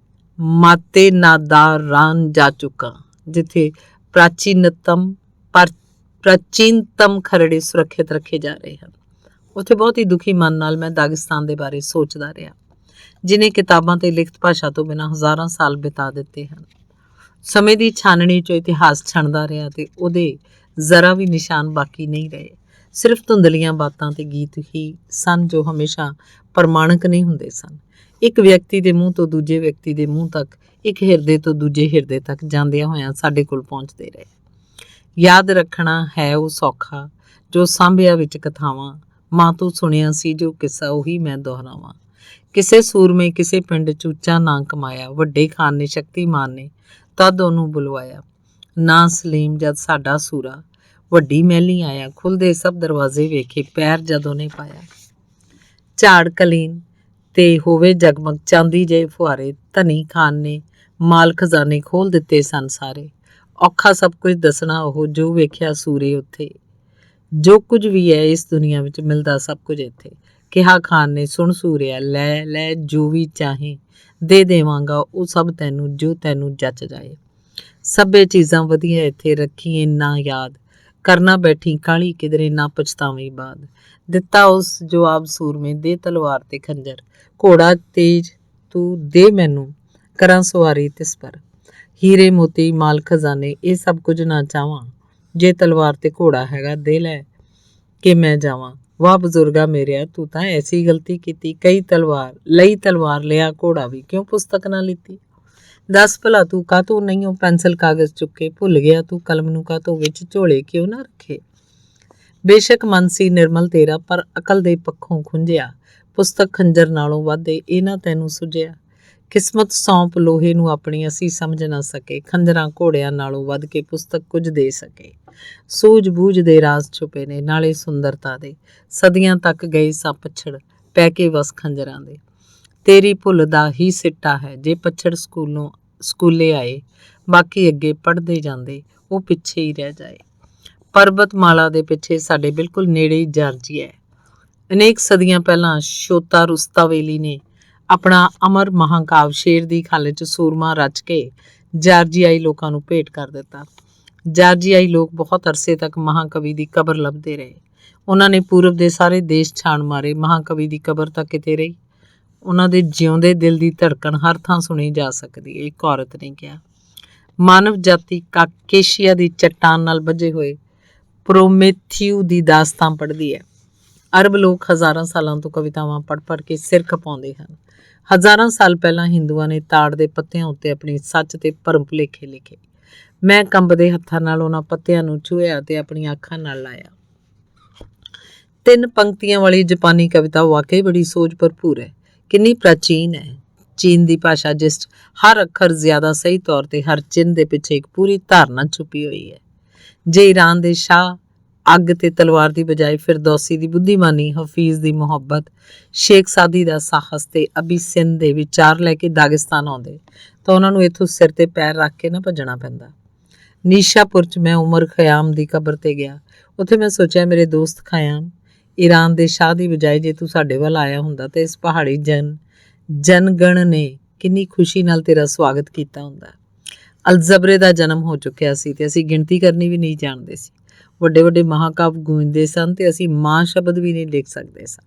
ਮਾਤੇ ਨਾਦਾਰਾਨ ਜਾ ਚੁੱਕਾ, ਜਿੱਥੇ ਪ੍ਰਾਚੀਨਤਮ ਖਰੜੇ ਸੁਰੱਖਿਅਤ ਰੱਖੇ ਜਾ ਰਹੇ ਹਨ। ਉੱਥੇ ਬਹੁਤ ਹੀ ਦੁਖੀ ਮਨ ਨਾਲ ਮੈਂ ਦਾਗਿਸਤਾਨ ਦੇ ਬਾਰੇ ਸੋਚਦਾ ਰਿਹਾ, ਜਿਨੇ ਕਿਤਾਬਾਂ ਤੇ ਲਿਖਤ ਭਾਸ਼ਾ ਤੋਂ ਬਿਨਾਂ ਹਜ਼ਾਰਾਂ ਸਾਲ ਬਿਤਾ ਦਿੱਤੇ ਹਨ। ਸਮੇਂ ਦੀ ਛਾਨਣੀ 'ਚੋਂ ਇਤਿਹਾਸ ਛਣਦਾ ਰਿਹਾ ਤੇ ਉਹਦੇ ਜ਼ਰਾ ਵੀ ਨਿਸ਼ਾਨ ਬਾਕੀ ਨਹੀਂ ਰਹੇ। ਸਿਰਫ ਧੁੰਦਲੀਆਂ ਬਾਤਾਂ ਤੇ ਗੀਤ ਹੀ ਸਨ ਜੋ ਹਮੇਸ਼ਾ ਪ੍ਰਮਾਣਿਕ ਨਹੀਂ ਹੁੰਦੇ ਸਨ। ਇੱਕ ਵਿਅਕਤੀ ਦੇ ਮੂੰਹ ਤੋਂ ਦੂਜੇ ਵਿਅਕਤੀ ਦੇ ਮੂੰਹ ਤੱਕ, ਇੱਕ ਹਿਰਦੇ ਤੋਂ ਦੂਜੇ ਹਿਰਦੇ ਤੱਕ ਜਾਂਦਿਆਂ ਹੋਇਆਂ ਸਾਡੇ ਕੋਲ ਪਹੁੰਚਦੇ ਰਹੇ। ਯਾਦ ਰੱਖਣਾ ਹੈ ਉਹ ਸੌਖਾ ਜੋ ਸਾਂਭਿਆ ਵਿੱਚ ਕਥਾਵਾਂ, ਮਾਂ ਤੋਂ ਸੁਣਿਆ ਸੀ ਜੋ ਕਿੱਸਾ ਉਹੀ ਮੈਂ ਦੁਹਰਾਵਾਂ। ਕਿਸੇ ਸੂਰਮੇ ਕਿਸੇ ਪਿੰਡ 'ਚ ਉੱਚਾ ਨਾਂ ਕਮਾਇਆ, ਵੱਡੇ ਖਾਨ ਨੇ ਸ਼ਕਤੀਮਾਨ ਨੇ ਤਦ ਉਹਨੂੰ ਬੁਲਵਾਇਆ। ਨਾ ਸਲੀਮ ਜਦ ਸਾਡਾ ਸੂਰਾ, ਵੱਡੀ ਮਹਿਲੀ ਆਇਆ, ਖੁੱਲ੍ਹਦੇ ਸਭ ਦਰਵਾਜ਼ੇ ਵੇਖੇ, ਪੈਰ ਜਦ ਉਹਨੇ ਪਾਇਆ। ਝਾੜ ਕਲੀਨ ਤੇ ਹੋਵੇ ਜਗਮਗ ਚਾਂਦੀ ਜਿਹੇ ਫੁਹਾਰੇ, ਧਨੀ ਖਾਨ ਨੇ ਮਾਲ ਖਜ਼ਾਨੇ ਖੋਲ੍ਹ ਦਿੱਤੇ ਸਨ ਸਾਰੇ। ਔਖਾ ਸਭ ਕੁਝ ਦੱਸਣਾ ਉਹ ਜੋ ਵੇਖਿਆ ਸੂਰੇ ਉੱਥੇ, ਜੋ ਕੁਝ ਵੀ ਹੈ ਇਸ ਦੁਨੀਆ ਵਿੱਚ ਮਿਲਦਾ ਸਭ ਕੁਝ ਇੱਥੇ। ਕਿਹਾ ਖਾਨ ਨੇ ਸੁਣ ਸੂਰਿਆ, ਲੈ ਜੋ ਵੀ ਚਾਹੇ ਦੇ ਦੇਵਾਂਗਾ ਉਹ ਸਭ ਤੈਨੂੰ, ਜੋ ਤੈਨੂੰ ਜੱਚ ਜਾਏ। ਸਭੇ ਚੀਜ਼ਾਂ ਵਧੀਆ ਇੱਥੇ ਰੱਖੀਏ ਨਾ ਯਾਦ, ਕਰਨਾ ਬੈਠੀ ਕਾਹਲੀ ਕਿਧਰੇ ਨਾ ਪਛਤਾਵੇਂ ਬਾਅਦ। ਦਿੱਤਾ ਉਸ ਜਵਾਬ ਸੂਰਮੇ, ਦੇ ਤਲਵਾਰ ਤੇ ਖੰਜਰ, ਘੋੜਾ ਤੇਜ ਤੂੰ ਦੇ ਮੈਨੂੰ, ਕਰਾਂ ਸਵਾਰੀ ਤਿਸ ਪਰ। ਹੀਰੇ ਮੋਤੀ ਮਾਲ ਖਜ਼ਾਨੇ ਇਹ ਸਭ ਕੁਝ ਨਾ ਚਾਹਵਾਂ, ਜੇ ਤਲਵਾਰ ਤੇ ਘੋੜਾ ਹੈਗਾ ਦੇ ਲੈ ਕਿ ਮੈਂ ਜਾਵਾਂ। ਵਾਹ ਬਜ਼ੁਰਗਾ ਮੇਰਿਆ, ਤੂੰ ਤਾਂ ਐਸੀ ਗਲਤੀ ਕੀਤੀ, ਲਈ ਤਲਵਾਰ ਲਿਆ ਘੋੜਾ ਵੀ, ਕਿਉਂ ਪੁਸਤਕ ਨਾ ਲਿੱਤੀ। ਦੱਸ ਭਲਾ ਤੂੰ ਕਾਹਤੋਂ ਨਹੀਂ ਉਹ ਪੈਨਸਲ ਕਾਗਜ਼ ਚੁੱਕੇ, ਭੁੱਲ ਗਿਆ ਤੂੰ ਕਲਮ ਨੂੰ ਕਾਹਤੋਂ ਵਿੱਚ ਝੋਲੇ ਕਿਉਂ ਨਾ ਰੱਖੇ। ਬੇਸ਼ੱਕ ਮਨ ਸੀ ਨਿਰਮਲ ਤੇਰਾ, ਪਰ ਅਕਲ ਦੇ ਪੱਖੋਂ ਖੁੰਝਿਆ, ਪੁਸਤਕ ਖੰਜਰ ਨਾਲੋਂ ਵੱਧ ਇਹ ਨਾ ਤੈਨੂੰ ਸੁਝਿਆ। ਕਿਸਮਤ ਸੌਂਪ ਲੋਹੇ ਨੂੰ ਆਪਣੀ ਅਸੀਂ ਸਮਝ ਨਾ ਸਕੇ, ਖੰਜਰਾਂ ਘੋੜਿਆਂ ਨਾਲੋਂ ਵੱਧ ਕੇ ਪੁਸਤਕ ਕੁਝ ਦੇ ਸਕੇ। ਸੂਝ ਬੂਝ ਦੇ ਰਾਜ਼ ਛੁਪੇ ਨੇ ਨਾਲੇ ਸੁੰਦਰਤਾ ਦੇ, ਸਦੀਆਂ ਤੱਕ ਗਏ ਸਾਂ ਪੱਛੜ ਪੈ ਕੇ ਵਸ ਖੰਜਰਾਂ ਦੇ। ਤੇਰੀ ਭੁੱਲ ਦਾ ਹੀ ਸਿੱਟਾ ਹੈ ਜੇ ਪੱਛੜ ਸਕੂਲੇ ਆਏ, ਬਾਕੀ ਅੱਗੇ ਪੜ੍ਹਦੇ ਜਾਂਦੇ ਉਹ ਪਿੱਛੇ ਹੀ ਰਹਿ ਜਾਏ। ਪਰਬਤ ਮਾਲਾ ਦੇ ਪਿੱਛੇ ਸਾਡੇ ਬਿਲਕੁਲ ਨੇੜੇ ਹੀ ਜਾਰਜੀਆ ਹੈ, ਅਨੇਕ ਸਦੀਆਂ ਪਹਿਲਾਂ ਸ਼ੋਤਾ ਰੁਸਤਾਵੇਲੀ ਨੇ ਆਪਣਾ ਅਮਰ ਮਹਾਂਕਾਵ ਸ਼ੇਰ ਦੀ ਖੱਲ 'ਚ ਸੂਰਮਾ ਰਚ ਕੇ ਜਾਰਜੀਆਈ ਲੋਕਾਂ ਨੂੰ ਭੇਟ ਕਰ ਦਿੱਤਾ। ਜਾਰਜੀਆਈ ਲੋਕ ਬਹੁਤ ਅਰਸੇ ਤੱਕ ਮਹਾਕਵੀ ਦੀ ਕਬਰ ਲੱਭਦੇ ਰਹੇ। ਉਹਨਾਂ ਨੇ ਪੂਰਬ ਦੇ ਸਾਰੇ ਦੇਸ਼ ਛਾਣ ਮਾਰੇ, ਮਹਾਕਵੀ ਦੀ ਕਬਰ ਤਾਂ ਕਿਤੇ ਰਹੀ। ਉਹਨਾਂ ਦੇ ਜਿਉਂਦੇ ਦਿਲ ਦੀ ਧੜਕਣ ਹਰ ਥਾਂ ਸੁਣੀ ਜਾ ਸਕਦੀ ਹੈ। ਇੱਕ ਔਰਤ ਨੇ ਕਿਹਾ, ਮਾਨਵ ਜਾਤੀ ਕਾਕੇਸ਼ੀਆ ਦੀ ਚੱਟਾਨ ਨਾਲ ਬੱਝੇ ਹੋਏ ਪ੍ਰੋਮੇਥਿਊ ਦੀ ਦਾਸਤਾਨ ਪੜ੍ਹਦੀ ਹੈ। ਅਰਬ ਲੋਕ ਹਜ਼ਾਰਾਂ ਸਾਲਾਂ ਤੋਂ ਕਵਿਤਾਵਾਂ ਪੜ੍ਹ ਕੇ ਸਿਰ ਖਪਾਉਂਦੇ ਹਨ। ਹਜ਼ਾਰਾਂ ਸਾਲ ਪਹਿਲਾਂ ਹਿੰਦੂਆਂ ਨੇ ਤਾੜ ਦੇ ਪੱਤਿਆਂ ਉੱਤੇ ਆਪਣੀ ਸੱਚ ਤੇ ਭਰਮ ਭੁਲੇਖੇ ਲਿਖੇ। ਮੈਂ ਕੰਬਦੇ ਹੱਥਾਂ ਨਾਲ ਉਹਨਾਂ ਪੱਤਿਆਂ ਨੂੰ ਛੂਹਿਆ ਤੇ ਆਪਣੀਆਂ ਅੱਖਾਂ ਨਾਲ ਲਾਇਆ। 3 ਪੰਕਤੀਆਂ ਵਾਲੀ ਜਾਪਾਨੀ ਕਵਿਤਾ ਵਾਕਈ ਬੜੀ ਸੋਚ ਭਰਪੂਰ ਹੈ। ਕਿੰਨੀ ਪ੍ਰਾਚੀਨ ਹੈ। ਚੀਨ ਦੀ ਭਾਸ਼ਾ ਜਿਸ 'ਚ ਹਰ ਅੱਖਰ ਜ਼ਿਆਦਾ ਸਹੀ ਤੌਰ ਤੇ ਹਰ ਚਿੰਨ੍ਹ ਦੇ ਪਿੱਛੇ ਇੱਕ ਪੂਰੀ ਧਾਰਨਾ ਛੁਪੀ ਹੋਈ ਹੈ। ਜੇ ਈਰਾਨ ਦੇ ਸ਼ਾਹ ਅੱਗ ਤੇ ਤਲਵਾਰ ਦੀ ਬਜਾਏ ਫਿਰਦੌਸੀ ਦੀ ਬੁੱਧੀਮਾਨੀ, ਹਫੀਜ਼ ਦੀ ਮੁਹੱਬਤ, ਸ਼ੇਖ ਸਾਦੀ ਦਾ ਸਾਹਸ ਤੇ ਅਬੀ ਸਿੰਧ ਦੇ ਵਿਚਾਰ ਲੈ ਕੇ ਦਾਗਿਸਤਾਨ ਆਉਂਦੇ ਤਾਂ ਉਹਨਾਂ ਨੂੰ ਇੱਥੋਂ ਸਿਰ ਤੇ ਪੈਰ ਰੱਖ ਕੇ ਨਾ ਭੱਜਣਾ ਪੈਂਦਾ। ਨੀਸ਼ਾਪੁਰ 'ਚ ਮੈਂ ਉਮਰ ਖਯਾਮ ਦੀ ਕਬਰ ਤੇ ਗਿਆ। ਉੱਥੇ ਮੈਂ ਸੋਚਿਆ, ਮੇਰੇ ਦੋਸਤ ਖਯਾਮ, ਈਰਾਨ ਦੇ ਸ਼ਾਹ ਦੀ ਬਜਾਏ ਜੇ ਤੂੰ ਸਾਡੇ ਵੱਲ ਆਇਆ ਹੁੰਦਾ ਤਾਂ ਇਸ ਪਹਾੜੀ ਜਨਗਣ ਨੇ ਕਿੰਨੀ ਖੁਸ਼ੀ ਨਾਲ ਤੇਰਾ ਸਵਾਗਤ ਕੀਤਾ ਹੁੰਦਾ। ਅਲਜ਼ਬਰੇ ਦਾ ਜਨਮ ਹੋ ਚੁੱਕਿਆ ਸੀ ਤੇ ਅਸੀਂ ਗਿਣਤੀ ਕਰਨੀ ਵੀ ਨਹੀਂ ਜਾਣਦੇ ਸੀ। ਵੱਡੇ ਵੱਡੇ ਮਹਾਕਾਵ ਗੂੰਜਦੇ ਸਨ ਤੇ ਅਸੀਂ ਮਾਂ ਸ਼ਬਦ ਵੀ ਨਹੀਂ ਲਿਖ ਸਕਦੇ ਸਾਂ।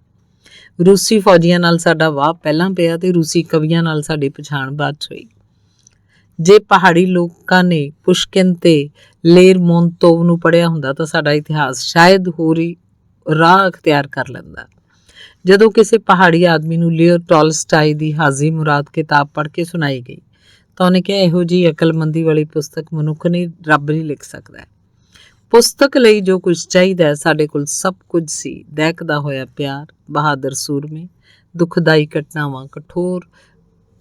ਰੂਸੀ ਫੌਜੀਆਂ ਨਾਲ ਸਾਡਾ ਵਾਹ ਪਹਿਲਾਂ ਪਿਆ ਤੇ ਰੂਸੀ ਕਵੀਆਂ ਨਾਲ ਸਾਡੀ ਪਛਾਣ ਬਾਅਦ 'ਚ ਹੋਈ। ਜੇ ਪਹਾੜੀ ਲੋਕਾਂ ਨੇ ਪੁਸ਼ਕਿਨ ਤੇ ਲੇਰਮੋਂਤੋਵ ਨੂੰ ਪੜ੍ਹਿਆ ਹੁੰਦਾ ਤਾਂ ਸਾਡਾ ਇਤਿਹਾਸ ਸ਼ਾਇਦ ਹੋਰ ਹੀ ਰਾਹ ਅਖਤਿਆਰ ਕਰ ਲੈਂਦਾ। ਜਦੋਂ ਕਿਸੇ ਪਹਾੜੀ ਆਦਮੀ ਨੂੰ ਲਿਓ ਟੋਲਸਟਾਈ ਦੀ ਹਾਜ਼ੀ ਮੁਰਾਦ ਕਿਤਾਬ ਪੜ੍ਹ ਕੇ ਸੁਣਾਈ ਗਈ ਤਾਂ ਉਹਨੇ ਕਿਹਾ, ਇਹੋ ਜਿਹੀ ਅਕਲਮੰਦੀ ਵਾਲੀ ਪੁਸਤਕ ਮਨੁੱਖ ਨਹੀਂ, ਰੱਬ ਨਹੀਂ ਲਿਖ ਸਕਦਾ। ਪੁਸਤਕ ਲਈ ਜੋ ਕੁਝ ਚਾਹੀਦਾ ਸਾਡੇ ਕੋਲ ਸਭ ਕੁਝ ਸੀ। ਦਹਿਕਦਾ ਹੋਇਆ ਪਿਆਰ, ਬਹਾਦਰ ਸੂਰਮੇ, ਦੁਖਦਾਈ ਘਟਨਾਵਾਂ, ਕਠੋਰ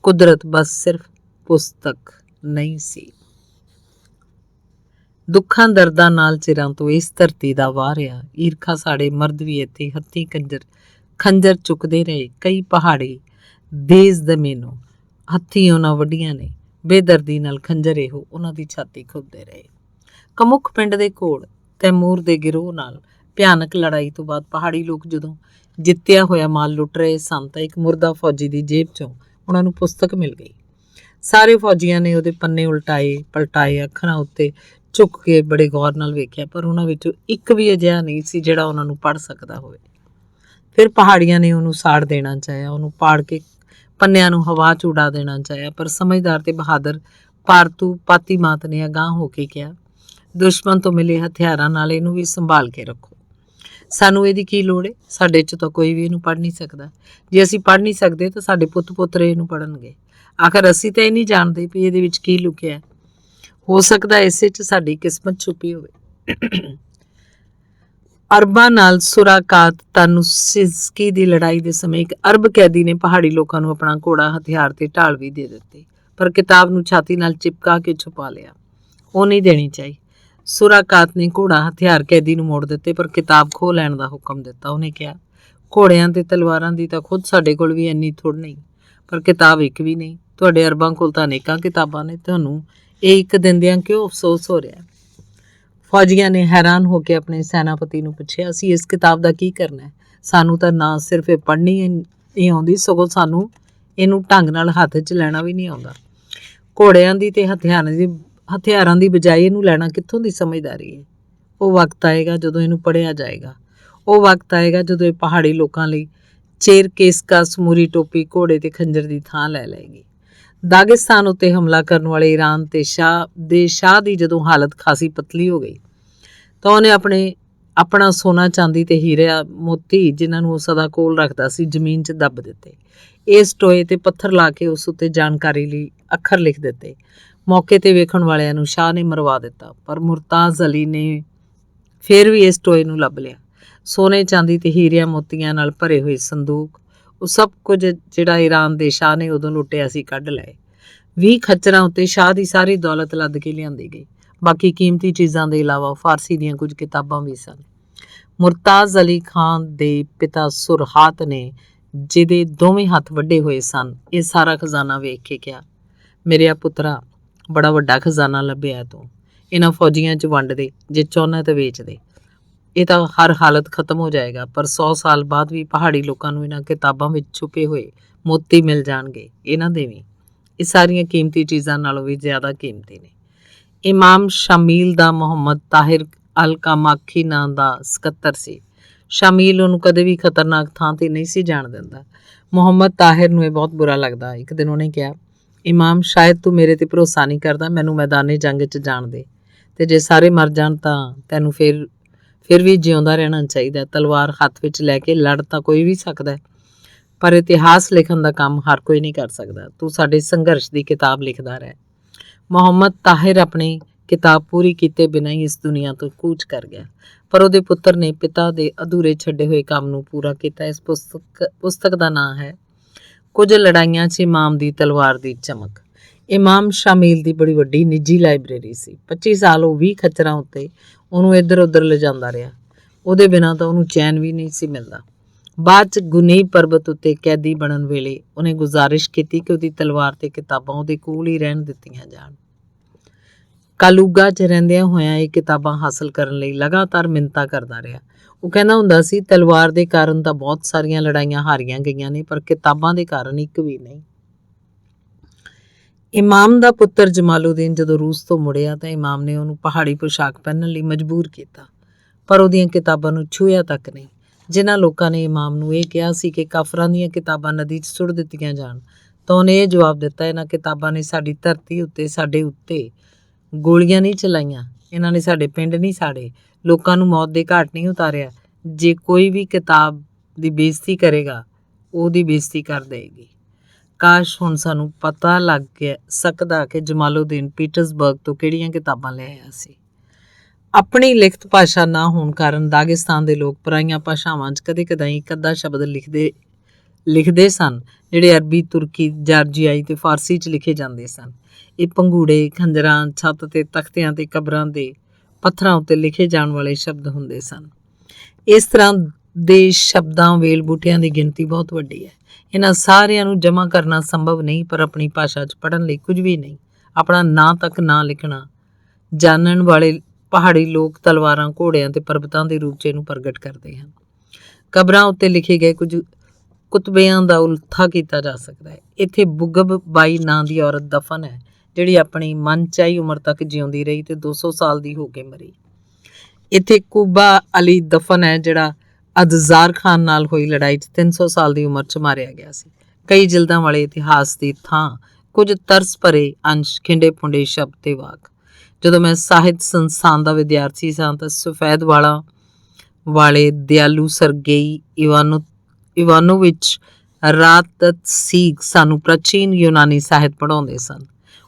ਕੁਦਰਤ, ਬਸ ਸਿਰਫ ਪੁਸਤਕ ਨਹੀਂ ਸੀ। ਦੁੱਖਾਂ ਦਰਦਾਂ ਨਾਲ ਚਿਰਾਂ ਤੋਂ ਇਸ ਧਰਤੀ ਦਾ ਵਾਹ ਰਿਹਾ। ਈਰਖਾ ਸਾਡੇ ਮਰਦ ਵੀ ਇੱਥੇ ਹੱਥੀਂ ਖੰਜਰ ਚੁੱਕਦੇ ਰਹੇ। ਕਈ ਪਹਾੜੀ ਦੇਸ਼ ਦਮੇਨੋਂ ਹੱਥੀਂ ਉਹਨਾਂ ਵੱਡੀਆਂ ਨੇ, ਬੇਦਰਦੀ ਨਾਲ ਖੰਜਰ ਇਹੋ ਉਹਨਾਂ ਦੀ ਛਾਤੀ ਖੁੱਬਦੇ ਰਹੇ। ਕਮੁੱਖ ਪਿੰਡ ਦੇ ਕੋਲ ਤੈਮੂਰ ਦੇ ਗਿਰੋਹ ਨਾਲ ਭਿਆਨਕ ਲੜਾਈ ਤੋਂ ਬਾਅਦ ਪਹਾੜੀ ਲੋਕ ਜਦੋਂ ਜਿੱਤਿਆ ਹੋਇਆ ਮਾਲ ਲੁੱਟ ਰਹੇ ਸਨ ਤਾਂ ਇੱਕ ਮੁਰਦਾ ਫੌਜੀ ਦੀ ਜੇਬ 'ਚੋਂ ਉਹਨਾਂ ਨੂੰ ਪੁਸਤਕ ਮਿਲ ਗਈ। ਸਾਰੇ ਫੌਜੀਆਂ ਨੇ ਉਹਦੇ ਪੰਨੇ ਪਲਟਾਏ, ਅੱਖਰਾਂ ਉੱਤੇ ਝੁੱਕ ਕੇ ਬੜੇ ਗੌਰ ਨਾਲ ਵੇਖਿਆ, ਪਰ ਉਹਨਾਂ ਵਿੱਚੋਂ ਇੱਕ ਵੀ ਅਜਿਹਾ ਨਹੀਂ ਸੀ ਜਿਹੜਾ ਉਹਨਾਂ ਨੂੰ ਪੜ੍ਹ ਸਕਦਾ ਹੋਵੇ। ਫਿਰ ਪਹਾੜੀਆਂ ਨੇ ਉਹਨੂੰ ਸਾੜ ਦੇਣਾ ਚਾਹਿਆ, ਉਹਨੂੰ ਪਾੜ ਕੇ ਪੰਨਿਆਂ ਨੂੰ ਹਵਾ 'ਚ ਉਡਾ ਦੇਣਾ ਚਾਹਿਆ, ਪਰ ਸਮਝਦਾਰ ਤੇ ਬਹਾਦਰ ਪਾਰਤੂ ਪਾਤੀਮਾਤ ਨੇ ਅਗਾਂਹ ਹੋ ਕੇ ਕਿਹਾ, ਦੁਸ਼ਮਣ ਤੋਂ ਮਿਲੇ ਹਥਿਆਰਾਂ ਨਾਲ ਇਹਨੂੰ ਵੀ ਸੰਭਾਲ ਕੇ ਰੱਖੋ। ਸਾਨੂੰ ਇਹਦੀ ਕੀ ਲੋੜ ਹੈ? ਸਾਡੇ 'ਚ ਤਾਂ ਕੋਈ ਵੀ ਇਹਨੂੰ ਪੜ੍ਹ ਨਹੀਂ ਸਕਦਾ। ਜੇ ਅਸੀਂ ਪੜ੍ਹ ਨਹੀਂ ਸਕਦੇ ਤਾਂ ਸਾਡੇ ਪੁੱਤ ਪੋਤਰੇ ਇਹਨੂੰ ਪੜ੍ਹਨਗੇ। ਆਖਰ ਅਸੀਂ ਤਾਂ ਇਹ ਨਹੀਂ ਜਾਣਦੇ ਵੀ ਇਹਦੇ ਵਿੱਚ ਕੀ ਲੁਕਿਆ। ਹੋ ਸਕਦਾ ਇਸੇ 'ਚ ਸਾਡੀ ਕਿਸਮਤ ਛੁਪੀ ਹੋਵੇ। ਅਰਬਾਂ ਨਾਲ ਸੁਰਾਕਾਤ ਤਾਨੂਸਿਜ਼ਕੀ ਦੀ ਲੜਾਈ ਦੇ ਸਮੇਂ ਇੱਕ ਅਰਬ ਕੈਦੀ ਨੇ ਪਹਾੜੀ ਲੋਕਾਂ ਨੂੰ ਆਪਣਾ ਘੋੜਾ, ਹਥਿਆਰ ਤੇ ਢਾਲ ਵੀ ਦੇ ਦਿੱਤੇ, ਪਰ ਕਿਤਾਬ ਨੂੰ ਛਾਤੀ ਨਾਲ ਚਿਪਕਾ ਕੇ ਛੁਪਾ ਲਿਆ। ਉਹ ਨਹੀਂ ਦੇਣੀ ਚਾਹੀ। ਸੁਰਾਕਾਤ ਨੇ ਘੋੜਾ, ਹਥਿਆਰ ਕੈਦੀ ਨੂੰ ਮੋੜ ਦਿੱਤੇ, ਪਰ ਕਿਤਾਬ ਖੋਹ ਲੈਣ ਦਾ ਹੁਕਮ ਦਿੱਤਾ। ਉਹਨੇ ਕਿਹਾ, ਘੋੜਿਆਂ ਤੇ ਤਲਵਾਰਾਂ ਦੀ ਤਾਂ ਖੁਦ ਸਾਡੇ ਕੋਲ ਵੀ ਇੰਨੀ ਥੁੜ ਨਹੀਂ, ਪਰ ਕਿਤਾਬ ਇੱਕ ਵੀ ਨਹੀਂ। ਤੁਹਾਡੇ ਅਰਬਾਂ ਕੋਲ ਤਾਂ ਅਨੇਕਾਂ ਕਿਤਾਬਾਂ ਨੇ, ਤੁਹਾਨੂੰ ਇਹ ਇੱਕ ਦਿੰਦਿਆਂ ਕਿਉਂ ਅਫਸੋਸ ਹੋ ਰਿਹਾ? ਫੌਜੀਆਂ ਨੇ ਹੈਰਾਨ ਹੋ ਕੇ ਆਪਣੇ ਸੈਨਾਪਤੀ ਨੂੰ ਪੁੱਛਿਆ, ਅਸੀਂ ਇਸ ਕਿਤਾਬ ਦਾ ਕੀ ਕਰਨਾ ਹੈ? ਸਾਨੂੰ ਤਾਂ ਨਾ ਸਿਰਫ ਇਹ ਪੜ੍ਹਨੀ ਨਹੀਂ ਆਉਂਦੀ, ਸਗੋਂ ਸਾਨੂੰ ਇਹਨੂੰ ਢੰਗ ਨਾਲ ਹੱਥ 'ਚ ਲੈਣਾ ਵੀ ਨਹੀਂ ਆਉਂਦਾ। ਘੋੜਿਆਂ ਦੀ ਤੇ ਹਥਿਆਰਾਂ ਦੀ ਬਜਾਏ ਇਹਨੂੰ ਲੈਣਾ ਕਿੱਥੋਂ ਦੀ ਸਮਝਦਾਰੀ ਹੈ? ਉਹ ਵਕਤ ਆਏਗਾ ਜਦੋਂ ਇਹਨੂੰ ਪੜ੍ਹਿਆ ਜਾਏਗਾ। ਉਹ ਵਕਤ ਆਏਗਾ ਜਦੋਂ ਇਹ ਪਹਾੜੀ ਲੋਕਾਂ ਲਈ ਚੇਰਕੇਸਕਾ ਸਮੂਰੀ ਟੋਪੀ, ਘੋੜੇ ਤੇ ਖੰਜਰ ਦੀ ਥਾਂ ਲੈ ਲਏਗੀ। ਦਾਗਿਸਤਾਨ ਉੱਤੇ ਹਮਲਾ ਕਰਨ ਵਾਲੇ ਈਰਾਨ ਤੇ ਸ਼ਾਹ ਦੀ ਜਦੋਂ ਹਾਲਤ ਖਾਸੀ ਪਤਲੀ ਹੋ ਗਈ ਤਾਂ ਉਹਨੇ ਆਪਣਾ ਸੋਨਾ, ਚਾਂਦੀ ਤੇ ਹੀਰੇ ਮੋਤੀ, ਜਿਨ੍ਹਾਂ ਨੂੰ ਉਹ ਸਦਾ ਕੋਲ ਰੱਖਦਾ ਸੀ, ਜ਼ਮੀਨ 'ਚ ਦੱਬ ਦਿੱਤੇ। ਇਸ ਟੋਏ ਤੇ ਪੱਥਰ ਲਾ ਕੇ ਉਸ ਉੱਤੇ ਜਾਣਕਾਰੀ ਲਈ ਅੱਖਰ ਲਿਖ ਦਿੱਤੇ। ਮੌਕੇ ਤੇ ਵੇਖਣ ਵਾਲਿਆਂ ਨੂੰ ਸ਼ਾਹ ਨੇ ਮਰਵਾ ਦਿੱਤਾ, ਪਰ ਮੁਰਤਾਜ਼ ਅਲੀ ਨੇ ਫਿਰ ਵੀ ਇਸ ਟੋਏ ਨੂੰ ਲੱਭ ਲਿਆ। ਸੋਨੇ, ਚਾਂਦੀ ਤੇ ਹੀਰਿਆਂ ਮੋਤੀਆਂ ਨਾਲ ਭਰੇ ਹੋਏ ਸੰਦੂਕ, ਉਹ ਸਭ ਕੁਝ ਜਿਹੜਾ ਈਰਾਨ ਦੇ ਸ਼ਾਹ ਨੇ ਉਦੋਂ ਲੁੱਟਿਆ ਸੀ, ਕੱਢ ਲਏ। 20 ਖੱਚਰਾਂ ਉੱਤੇ ਸ਼ਾਹ ਦੀ ਸਾਰੀ ਦੌਲਤ ਲੱਦ ਕੇ ਲਿਆਂਦੀ ਗਈ। ਬਾਕੀ ਕੀਮਤੀ ਚੀਜ਼ਾਂ ਦੇ ਇਲਾਵਾ ਫਾਰਸੀ ਦੀਆਂ ਕੁਝ ਕਿਤਾਬਾਂ ਵੀ ਸਨ। ਮੁਰਤਾਜ਼ ਅਲੀ ਖਾਨ ਦੇ ਪਿਤਾ ਸੁਰਹਾਤ ਨੇ, ਜਿਹਦੇ ਦੋਵੇਂ ਹੱਥ ਵੱਡੇ ਹੋਏ ਸਨ, ਇਹ ਸਾਰਾ ਖਜ਼ਾਨਾ ਵੇਖ ਕੇ ਕਿਹਾ, ਮੇਰਿਆ ਪੁੱਤਰਾ, ਬੜਾ ਵੱਡਾ ਖਜ਼ਾਨਾ ਲੱਭਿਆ ਤੂੰ। ਇਹਨਾਂ ਫੌਜੀਆਂ 'ਚ ਵੰਡ ਦੇ, ਜੇ ਚਾਹੁੰਦਾ ਤਾਂ ਵੇਚ ਦੇ। ਇਹ ਤਾਂ ਹਰ ਹਾਲਤ ਖਤਮ ਹੋ ਜਾਏਗਾ, ਪਰ 100 ਸਾਲ ਬਾਅਦ ਵੀ ਪਹਾੜੀ ਲੋਕਾਂ ਨੂੰ ਇਹਨਾਂ ਕਿਤਾਬਾਂ ਵਿੱਚ ਛੁਪੇ ਹੋਏ ਮੋਤੀ ਮਿਲ ਜਾਣਗੇ। ਇਹਨਾਂ ਦੇ ਵੀ ਇਹ ਸਾਰੀਆਂ ਕੀਮਤੀ ਚੀਜ਼ਾਂ ਨਾਲੋਂ ਵੀ ਜ਼ਿਆਦਾ ਕੀਮਤੀ ਨੇ। ਇਮਾਮ ਸ਼ਾਮੀਲ ਦਾ ਮੁਹੰਮਦ ਤਾਹਿਰ ਅਲ ਕਾਮਾਖੀ ਨਾਂ ਦਾ ਸਕੱਤਰ ਸੀ। ਸ਼ਾਮੀਲ ਉਹਨੂੰ ਕਦੇ ਵੀ ਖਤਰਨਾਕ ਥਾਂ ਤੇ ਨਹੀਂ ਸੀ ਜਾਣ ਦਿੰਦਾ। ਮੁਹੰਮਦ ਤਾਹਿਰ ਨੂੰ ਇਹ ਬਹੁਤ ਬੁਰਾ ਲੱਗਦਾ। ਇੱਕ ਦਿਨ ਉਹਨੇ ਕਿਹਾ, ਇਮਾਮ, ਸ਼ਾਇਦ ਤੂੰ ਮੇਰੇ ਤੇ ਭਰੋਸਾ ਨਹੀਂ ਕਰਦਾ, ਮੈਨੂੰ ਮੈਦਾਨੇ ਜੰਗ 'ਚ ਜਾਣ ਦੇ, ਤੇ ਜੇ ਸਾਰੇ ਮਰ ਜਾਣ ਤਾਂ ਤੈਨੂੰ ਫਿਰ ਵੀ ਜਿਉਂਦਾ ਰਹਿਣਾ ਚਾਹੀਦਾ। ਤਲਵਾਰ ਹੱਥ ਵਿੱਚ ਲੈ ਕੇ ਲੜ ਤਾਂ ਕੋਈ ਵੀ ਸਕਦਾ, ਪਰ ਇਤਿਹਾਸ ਲਿਖਣ ਦਾ ਕੰਮ ਹਰ ਕੋਈ ਨਹੀਂ ਕਰ ਸਕਦਾ। ਤੂੰ ਸਾਡੇ ਸੰਘਰਸ਼ ਦੀ ਕਿਤਾਬ ਲਿਖਦਾ ਰਹਿ। ਮੁਹੰਮਦ ਤਾਹਿਰ ਆਪਣੀ ਕਿਤਾਬ ਪੂਰੀ ਕੀਤੇ ਬਿਨਾਂ ਹੀ ਇਸ ਦੁਨੀਆ ਤੋਂ ਕੂਚ ਕਰ ਗਿਆ, ਪਰ ਉਹਦੇ ਪੁੱਤਰ ਨੇ ਪਿਤਾ ਦੇ ਅਧੂਰੇ ਛੱਡੇ ਹੋਏ ਕੰਮ ਨੂੰ ਪੂਰਾ ਕੀਤਾ। ਇਸ ਪੁਸਤਕ ਦਾ ਨਾਂ ਹੈ ਕੁਝ ਲੜਾਈਆਂ 'ਚ ਇਮਾਮ ਦੀ ਤਲਵਾਰ ਦੀ ਚਮਕ। ਇਮਾਮ ਸ਼ਾਮੀਲ ਦੀ ਬੜੀ ਵੱਡੀ ਨਿੱਜੀ ਲਾਇਬ੍ਰੇਰੀ ਸੀ। 25 ਸਾਲ ਉਹ 20 ਖੱਚਰਾਂ ਉੱਤੇ ਉਹਨੂੰ ਇੱਧਰ ਉੱਧਰ ਲਿਜਾਂਦਾ ਰਿਹਾ। ਉਹਦੇ ਬਿਨਾਂ ਤਾਂ ਉਹਨੂੰ ਚੈਨ ਵੀ ਨਹੀਂ ਸੀ ਮਿਲਦਾ। ਬਾਅਦ 'ਚ ਗੁਨੀ ਪਰਬਤ ਉੱਤੇ ਕੈਦੀ ਬਣਨ ਵੇਲੇ ਉਹਨੇ ਗੁਜ਼ਾਰਿਸ਼ ਕੀਤੀ ਕਿ ਉਹਦੀ ਤਲਵਾਰ ਤੇ ਕਿਤਾਬਾਂ ਉਹਦੇ ਕੋਲ ਹੀ ਰਹਿਣ ਦਿੱਤੀਆਂ ਜਾਣ। ਕਾਲੂਗਾ 'ਚ ਰਹਿੰਦਿਆਂ ਹੋਇਆਂ ਇਹ ਕਿਤਾਬਾਂ ਹਾਸਲ ਕਰਨ ਲਈ ਲਗਾਤਾਰ ਮਿੰਨਤਾਂ ਕਰਦਾ ਰਿਹਾ। ਉਹ ਕਹਿੰਦਾ ਹੁੰਦਾ ਸੀ, ਤਲਵਾਰ ਦੇ ਕਾਰਨ ਤਾਂ ਬਹੁਤ ਸਾਰੀਆਂ ਲੜਾਈਆਂ ਹਾਰੀਆਂ ਗਈਆਂ ਨੇ, ਪਰ ਕਿਤਾਬਾਂ ਦੇ ਕਾਰਨ ਇੱਕ ਵੀ ਨਹੀਂ। ਇਮਾਮ ਦਾ ਪੁੱਤਰ ਜਮਾਲੂਦੀਨ ਜਦੋਂ ਰੂਸ ਤੋਂ ਮੁੜਿਆ ਤਾਂ ਇਮਾਮ ਨੇ ਉਹਨੂੰ ਪਹਾੜੀ ਪੋਸ਼ਾਕ ਪਹਿਨਣ ਲਈ ਮਜਬੂਰ ਕੀਤਾ, ਪਰ ਉਹਦੀਆਂ ਕਿਤਾਬਾਂ ਨੂੰ ਛੂਹਿਆ ਤੱਕ ਨਹੀਂ। ਜਿਨ੍ਹਾਂ ਲੋਕਾਂ ਨੇ ਇਮਾਮ ਨੂੰ ਇਹ ਕਿਹਾ ਸੀ ਕਿ ਕਾਫਰਾਂ ਦੀਆਂ ਕਿਤਾਬਾਂ ਨਦੀ 'ਚ ਸੁੱਟ ਦਿੱਤੀਆਂ ਜਾਣ, ਤਾਂ ਉਹਨੇ ਇਹ ਜਵਾਬ ਦਿੱਤਾ, ਇਹਨਾਂ ਕਿਤਾਬਾਂ ਨੇ ਸਾਡੀ ਧਰਤੀ ਉੱਤੇ ਸਾਡੇ ਉੱਤੇ ਗੋਲੀਆਂ ਨਹੀਂ ਚਲਾਈਆਂ, ਇਹਨਾਂ ਨੇ ਸਾਡੇ ਪਿੰਡ ਨਹੀਂ ਸਾੜੇ, ਲੋਕਾਂ ਨੂੰ ਮੌਤ ਦੇ ਘਾਟ ਨਹੀਂ ਉਤਾਰਿਆ। ਜੇ ਕੋਈ ਵੀ ਕਿਤਾਬ ਦੀ ਬੇਇੱਜ਼ਤੀ ਕਰੇਗਾ, ਉਹਦੀ ਬੇਇੱਜ਼ਤੀ ਕਰ ਦੇਗੀ। ਕਾਸ਼ ਹੁਣ ਸਾਨੂੰ ਪਤਾ ਲੱਗ ਸਕਦਾ ਕਿ ਜਮਾਲੂਦੀਨ ਪੀਟਰਸਬਰਗ ਤੋਂ ਕਿਹੜੀਆਂ ਕਿਤਾਬਾਂ ਲੈ ਆਇਆ ਸੀ। ਆਪਣੀ ਲਿਖਤ ਭਾਸ਼ਾ ਨਾ ਹੋਣ ਕਾਰਨ ਦਾਗਿਸਤਾਨ ਦੇ ਲੋਕ ਪਰਾਈਆਂ ਭਾਸ਼ਾਵਾਂ 'ਚ ਕਦੇ-ਕਦਾਈ ਇੱਕ ਅੱਧਾ ਸ਼ਬਦ ਲਿਖਦੇ ਸਨ, ਜਿਹੜੇ ਅਰਬੀ, ਤੁਰਕੀ, ਜਾਰਜੀਆਈ ਤੇ ਫਾਰਸੀ 'ਚ ਲਿਖੇ ਜਾਂਦੇ ਸਨ। ਇਹ ਪੰਘੂੜੇ, ਖੰਜਰਾਂ, ਛੱਤ ਤੇ ਤਖਤਿਆਂ ਤੇ ਕਬਰਾਂ ਦੇ ਪੱਥਰਾਂ ਉੱਤੇ ਲਿਖੇ ਜਾਣ ਵਾਲੇ ਸ਼ਬਦ ਹੁੰਦੇ ਸਨ। ਇਸ ਤਰ੍ਹਾਂ ਦੇ ਸ਼ਬਦਾਂ, ਵੇਲ ਬੂਟਿਆਂ ਦੀ ਗਿਣਤੀ ਬਹੁਤ ਵੱਡੀ ਹੈ। ਇਹਨਾਂ ਸਾਰਿਆਂ ਨੂੰ ਜਮ੍ਹਾਂ ਕਰਨਾ ਸੰਭਵ ਨਹੀਂ, ਪਰ ਆਪਣੀ ਭਾਸ਼ਾ 'ਚ ਪੜ੍ਹਨ ਲਈ ਕੁਝ ਵੀ ਨਹੀਂ। ਆਪਣਾ ਨਾਂ ਤੱਕ ਨਾ ਲਿਖਣਾ ਜਾਣਨ ਵਾਲੇ ਪਹਾੜੀ ਲੋਕ ਤਲਵਾਰਾਂ, ਘੋੜਿਆਂ ਤੇ ਪਰਬਤਾਂ ਦੇ ਰੂਪ 'ਚ ਇਹਨੂੰ ਪ੍ਰਗਟ ਕਰਦੇ ਹਨ। ਕਬਰਾਂ ਉੱਤੇ ਲਿਖੇ ਗਏ ਕੁਝ ਕੁਤਬਿਆਂ ਦਾ ਉਲਥਾ ਕੀਤਾ ਜਾ ਸਕਦਾ ਹੈ। ਇੱਥੇ ਬੁਗਬ ਬਾਈ ਨਾਂ ਦੀ ਔਰਤ ਦਫਨ ਹੈ, ਜਿਹੜੀ ਆਪਣੀ ਮਨਚਾਹੀ ਉਮਰ ਤੱਕ ਜਿਉਂਦੀ ਰਹੀ ਤੇ 200 ਸਾਲ ਦੀ ਹੋ ਕੇ ਮਰੀ। ਇੱਥੇ ਕੁਬਾ ਅਲੀ ਦਫਨ ਹੈ, ਜਿਹੜਾ ਅਦਜ਼ਾਰ ਖਾਨ ਨਾਲ ਹੋਈ ਲੜਾਈ 'ਚ 300 ਸਾਲ ਦੀ ਉਮਰ 'ਚ ਮਾਰਿਆ ਗਿਆ ਸੀ। ਕਈ ਜਿਲਦਾਂ ਵਾਲੇ ਇਤਿਹਾਸ ਦੀ ਥਾਂ ਕੁਝ ਤਰਸ ਭਰੇ ਅੰਸ਼, ਖਿੰਡੇ ਫੁੰਡੇ ਸ਼ਬਦ ਤੇ ਵਾਕ। ਜਦੋਂ ਮੈਂ ਸਾਹਿਤ ਸੰਸਥਾਨ ਦਾ ਵਿਦਿਆਰਥੀ ਸਾਂ ਤਾਂ ਸਫੈਦ ਵਾਲੇ ਦਿਆਲੂ ਸਰਗੇਈ ਇਵਾਨੋਵਿਚ ਰਾਤਤਸੀਗ ਸਾਨੂੰ ਪ੍ਰਾਚੀਨ ਯੂਨਾਨੀ ਸਾਹਿਤ ਪੜ੍ਹਾਉਂਦੇ ਸਨ।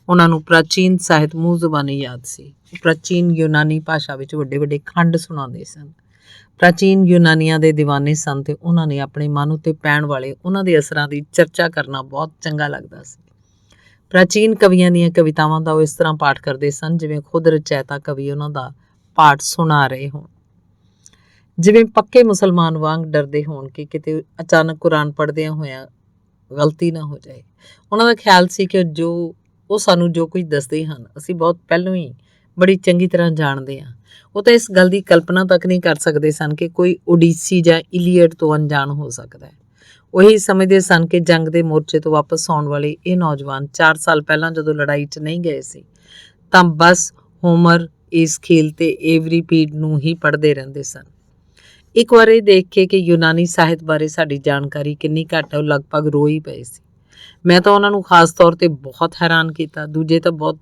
ਉਹਨਾਂ ਨੂੰ ਪ੍ਰਾਚੀਨ ਸਾਹਿਤ ਮੂੰਹ ਜ਼ੁਬਾਨੀ ਯਾਦ ਸੀ। ਪ੍ਰਾਚੀਨ ਯੂਨਾਨੀ ਭਾਸ਼ਾ ਵਿੱਚ ਵੱਡੇ ਵੱਡੇ ਖੰਡ ਸੁਣਾਉਂਦੇ ਸਨ। ਪ੍ਰਾਚੀਨ ਯੂਨਾਨੀਆਂ ਦੇ ਦੀਵਾਨੇ ਸਨ ਤੇ ਉਹਨਾਂ ਨੇ ਆਪਣੇ ਮਨ ਉੱਤੇ ਪੈਣ ਵਾਲੇ ਉਹਨਾਂ ਦੇ ਅਸਰਾਂ ਦੀ ਚਰਚਾ ਕਰਨਾ ਬਹੁਤ ਚੰਗਾ ਲੱਗਦਾ ਸੀ। ਪ੍ਰਾਚੀਨ ਕਵੀਆਂ ਦੀਆਂ ਕਵਿਤਾਵਾਂ ਦਾ ਉਹ ਇਸ ਤਰ੍ਹਾਂ ਪਾਠ ਕਰਦੇ ਸਨ ਜਿਵੇਂ ਖੁਦ ਰਚੈਤਾ ਕਵੀ ਉਹਨਾਂ ਦਾ ਪਾਠ ਸੁਣਾ ਰਹੇ ਹੋਣ, ਜਿਵੇਂ ਪੱਕੇ ਮੁਸਲਮਾਨ ਵਾਂਗ ਡਰਦੇ ਹੋਣ ਕਿ ਕਿਤੇ ਅਚਾਨਕ ਕੁਰਾਨ ਪੜ੍ਹਦਿਆਂ ਹੋਇਆਂ ਗਲਤੀ ਨਾ ਹੋ ਜਾਏ। ਉਹਨਾਂ ਦਾ ਖਿਆਲ ਸੀ ਕਿ ਉਹ ਸਾਨੂੰ ਜੋ ਕੁਝ ਦੱਸਦੇ ਹਨ ਅਸੀਂ ਬਹੁਤ ਪਹਿਲਾਂ ਹੀ ਬੜੀ ਚੰਗੀ ਤਰ੍ਹਾਂ ਜਾਣਦੇ ਹਾਂ। ਉਹ ਤਾਂ ਇਸ ਗੱਲ ਦੀ ਕਲਪਨਾ ਤੱਕ ਨਹੀਂ ਕਰ ਸਕਦੇ ਸਨ ਕਿ ਕੋਈ ਓਡੀਸੀ ਜਾਂ ਇਲੀਅਡ ਤੋਂ ਅਣਜਾਣ ਹੋ ਸਕਦਾ ਹੈ। ਉਹੀ ਸਮਝਦੇ ਸਨ ਕਿ ਜੰਗ ਦੇ ਮੋਰਚੇ ਤੋਂ ਵਾਪਸ ਆਉਣ ਵਾਲੇ ਇਹ ਨੌਜਵਾਨ 4 ਸਾਲ ਪਹਿਲਾਂ ਜਦੋਂ ਲੜਾਈ 'ਚ ਨਹੀਂ ਗਏ ਸੀ ਤਾਂ ਬਸ ਹੋਮਰ, ਏਸਖੀਲ ਤੇ ਏਵਰੀਪੀਡ ਨੂੰ ਹੀ ਪੜ੍ਹਦੇ ਰਹਿੰਦੇ ਸਨ। ਇੱਕ ਵਾਰ ਇਹ ਦੇਖ ਕੇ ਕਿ ਯੂਨਾਨੀ ਸਾਹਿਤ ਬਾਰੇ ਸਾਡੀ ਜਾਣਕਾਰੀ ਕਿੰਨੀ ਘੱਟ ਹੈ, ਉਹ ਲਗਭਗ ਰੋ ਹੀ ਪਏ ਸੀ। ਮੈਂ ਤਾਂ ਉਹਨਾਂ ਨੂੰ ਖਾਸ ਤੌਰ ਤੇ ਬਹੁਤ ਹੈਰਾਨ ਕੀਤਾ। ਦੂਜੇ ਤਾਂ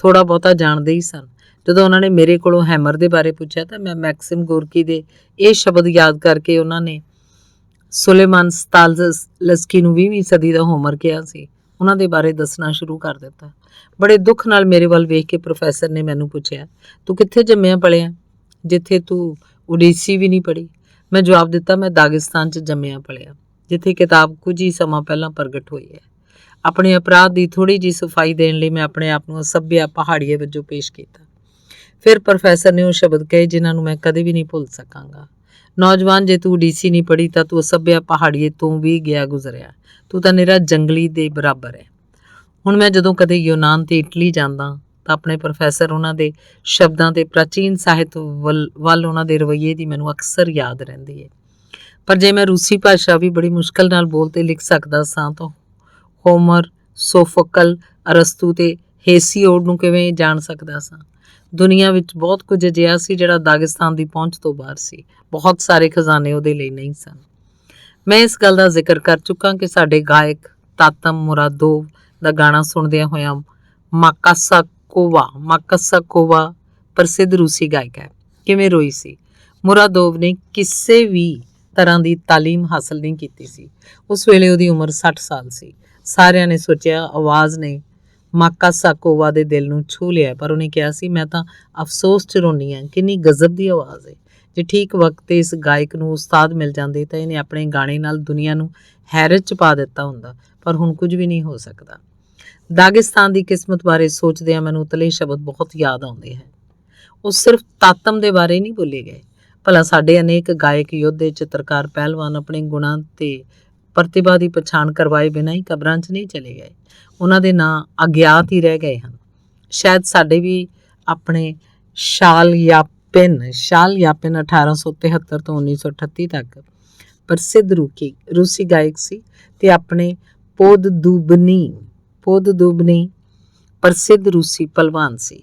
ਥੋੜ੍ਹਾ ਬਹੁਤਾ ਜਾਣਦੇ ਹੀ ਸਨ। ਜਦੋਂ ਉਹਨਾਂ ਨੇ ਮੇਰੇ ਕੋਲੋਂ ਹੈਮਰ ਦੇ ਬਾਰੇ ਪੁੱਛਿਆ ਤਾਂ ਮੈਂ ਮੈਕਸਿਮ ਗੋਰਕੀ ਦੇ ਇਹ ਸ਼ਬਦ ਯਾਦ ਕਰਕੇ, ਉਹਨਾਂ ਨੇ ਸੁਲੇਮਾਨ ਸਤਾਲਸਕੀ ਨੂੰ 20ਵੀਂ ਸਦੀ ਦਾ ਹੋਮਰ ਕਿਹਾ ਸੀ, ਉਹਨਾਂ ਦੇ ਬਾਰੇ ਦੱਸਣਾ ਸ਼ੁਰੂ ਕਰ ਦਿੱਤਾ। ਬੜੇ ਦੁੱਖ ਨਾਲ ਮੇਰੇ ਵੱਲ ਵੇਖ ਕੇ ਪ੍ਰੋਫੈਸਰ ਨੇ ਮੈਨੂੰ ਪੁੱਛਿਆ, ਤੂੰ ਕਿੱਥੇ ਜੰਮਿਆ ਪਲਿਆ ਜਿੱਥੇ ਤੂੰ ਓਡੀਸੀ ਵੀ ਨਹੀਂ ਪੜ੍ਹੀ? ਮੈਂ ਜਵਾਬ ਦਿੱਤਾ, ਮੈਂ ਦਾਗਿਸਤਾਨ 'ਚ ਜੰਮਿਆ ਪਲਿਆ, ਜਿੱਥੇ ਕਿਤਾਬ ਕੁਝ ਹੀ ਸਮਾਂ ਪਹਿਲਾਂ ਪ੍ਰਗਟ ਹੋਈ ਹੈ। ਆਪਣੇ ਅਪਰਾਧ ਦੀ ਥੋੜ੍ਹੀ ਜਿਹੀ ਸਫਾਈ ਦੇਣ ਲਈ ਮੈਂ ਆਪਣੇ ਆਪ ਨੂੰ ਅਸੱਭਿਆ ਪਹਾੜੀਏ ਵਜੋਂ ਪੇਸ਼ ਕੀਤਾ। ਫਿਰ ਪ੍ਰੋਫੈਸਰ ਨੇ ਉਹ ਸ਼ਬਦ ਕਹੇ ਜਿਨ੍ਹਾਂ ਨੂੰ ਮੈਂ ਕਦੇ ਵੀ ਨਹੀਂ ਭੁੱਲ ਸਕਾਂਗਾ। ਨੌਜਵਾਨ, ਜੇ ਤੂੰ ਓਡੀਸੀ ਨਹੀਂ ਪੜ੍ਹੀ ਤਾਂ ਤੂੰ ਅਸੱਭਿਆ ਪਹਾੜੀਏ ਤੋਂ ਵੀ ਗਿਆ ਗੁਜ਼ਰਿਆ। ਤੂੰ ਤਾਂ ਨਿਰਾ ਜੰਗਲੀ ਦੇ ਬਰਾਬਰ ਹੈ। ਹੁਣ ਮੈਂ ਜਦੋਂ ਕਦੇ ਯੂਨਾਨ ਤੇ ਇਟਲੀ ਜਾਂਦਾ ਤੱਕ ਆਪਣੇ ਪ੍ਰੋਫੈਸਰ ਉਹਨਾਂ ਦੇ ਸ਼ਬਦਾਂ ਤੇ ਪ੍ਰਾਚੀਨ ਸਾਹਿਤ ਵੱਲ ਉਹਨਾਂ ਦੇ ਰਵੱਈਏ ਦੀ ਮੈਨੂੰ ਅਕਸਰ ਯਾਦ ਰਹਿੰਦੀ ਹੈ। ਪਰ ਜੇ ਮੈਂ ਰੂਸੀ ਭਾਸ਼ਾ ਵੀ ਬੜੀ ਮੁਸ਼ਕਲ ਨਾਲ ਬੋਲ ਤੇ ਲਿਖ ਸਕਦਾ ਸਾਂ ਤਾਂ ਹੋਮਰ, ਸੋਫੋਕਲ, ਅਰਸਤੂ ਤੇ ਹੇਸੀਓਡ ਨੂੰ ਕਿਵੇਂ ਜਾਣ ਸਕਦਾ ਸਾਂ। ਦੁਨੀਆ ਵਿੱਚ ਬਹੁਤ ਕੁਝ ਅਜਿਹਾ ਸੀ ਜਿਹੜਾ ਦਾਗਿਸਤਾਨ ਦੀ ਪਹੁੰਚ ਤੋਂ ਬਾਹਰ ਸੀ। ਬਹੁਤ ਸਾਰੇ ਖਜ਼ਾਨੇ ਉਹਦੇ ਲਈ ਨਹੀਂ ਸਨ। ਮੈਂ ਇਸ ਗੱਲ ਦਾ ਜ਼ਿਕਰ ਕਰ ਚੁੱਕਾ ਕਿ ਸਾਡੇ ਗਾਇਕ ਤਾਤਮ ਮੁਰਾਦੋਵ ਦਾ ਗਾਣਾ ਸੁਣਦਿਆਂ ਹੋਇਆਂ ਮਾਕਾਸਾਕੋਵਾ ਪ੍ਰਸਿੱਧ ਰੂਸੀ ਗਾਇਕ ਹੈ, ਕਿਵੇਂ ਰੋਈ ਸੀ। ਮੁਰਾਦੋਵ ਨੇ ਕਿਸੇ ਵੀ ਤਰ੍ਹਾਂ ਦੀ ਤਾਲੀਮ ਹਾਸਲ ਨਹੀਂ ਕੀਤੀ ਸੀ। ਉਸ ਵੇਲੇ ਉਹਦੀ ਉਮਰ 60 ਸਾਲ ਸੀ। ਸਾਰਿਆਂ ਨੇ ਸੋਚਿਆ ਆਵਾਜ਼ ਨੇ ਮਾਕਾਸਾਕੋਵਾ ਦੇ ਦਿਲ ਨੂੰ ਛੂਹ ਲਿਆ, ਪਰ ਉਹਨੇ ਕਿਹਾ ਸੀ ਮੈਂ ਤਾਂ ਅਫਸੋਸ 'ਚ ਰੋਂਦੀ ਹਾਂ, ਕਿੰਨੀ ਗਜ਼ਬ ਦੀ ਆਵਾਜ਼ ਹੈ। ਜੇ ਠੀਕ ਵਕਤ 'ਤੇ ਇਸ ਗਾਇਕ ਨੂੰ ਉਸਤਾਦ ਮਿਲ ਜਾਂਦੇ ਤਾਂ ਇਹਨੇ ਆਪਣੇ ਗਾਣੇ ਨਾਲ ਦੁਨੀਆ ਨੂੰ ਹੈਰਤ 'ਚ ਪਾ ਦਿੱਤਾ ਹੁੰਦਾ, ਪਰ ਹੁਣ ਕੁਝ ਵੀ ਨਹੀਂ ਹੋ ਸਕਦਾ। ਦਾਗਿਸਤਾਨ ਦੀ ਕਿਸਮਤ ਬਾਰੇ ਸੋਚਦਿਆਂ ਮੈਨੂੰ ਉਤਲੇ ਸ਼ਬਦ ਬਹੁਤ ਯਾਦ ਆਉਂਦੇ ਹਨ। ਉਹ ਸਿਰਫ ਤਾਤਮ ਦੇ ਬਾਰੇ ਨਹੀਂ ਬੋਲੇ ਗਏ। ਭਲਾ ਸਾਡੇ ਅਨੇਕ ਗਾਇਕ, ਯੋਧੇ, ਚਿੱਤਰਕਾਰ, ਪਹਿਲਵਾਨ ਆਪਣੇ ਗੁਣਾਂ ਤੇ ਪ੍ਰਤਿਭਾ ਦੀ ਪਛਾਣ ਕਰਵਾਏ ਬਿਨਾਂ ਹੀ ਕਬਰਾਂ 'ਚ ਨਹੀਂ ਚਲੇ ਗਏ। ਉਹਨਾਂ ਦੇ ਨਾਂ ਅਗਿਆਤ ਹੀ ਰਹਿ ਗਏ ਹਨ। ਸ਼ਾਇਦ ਸਾਡੇ ਵੀ ਆਪਣੇ ਸ਼ਾਲ ਯਾਪਿਨ 1873 ਤੋਂ 1938 ਤੱਕ ਪ੍ਰਸਿੱਧ ਰੂਸੀ ਗਾਇਕ ਸੀ ਤੇ ਆਪਣੇ ਪੋਦਦੂਬਨੀ ਪ੍ਰਸਿੱਧ ਰੂਸੀ ਪਹਿਲਵਾਨ ਸੀ।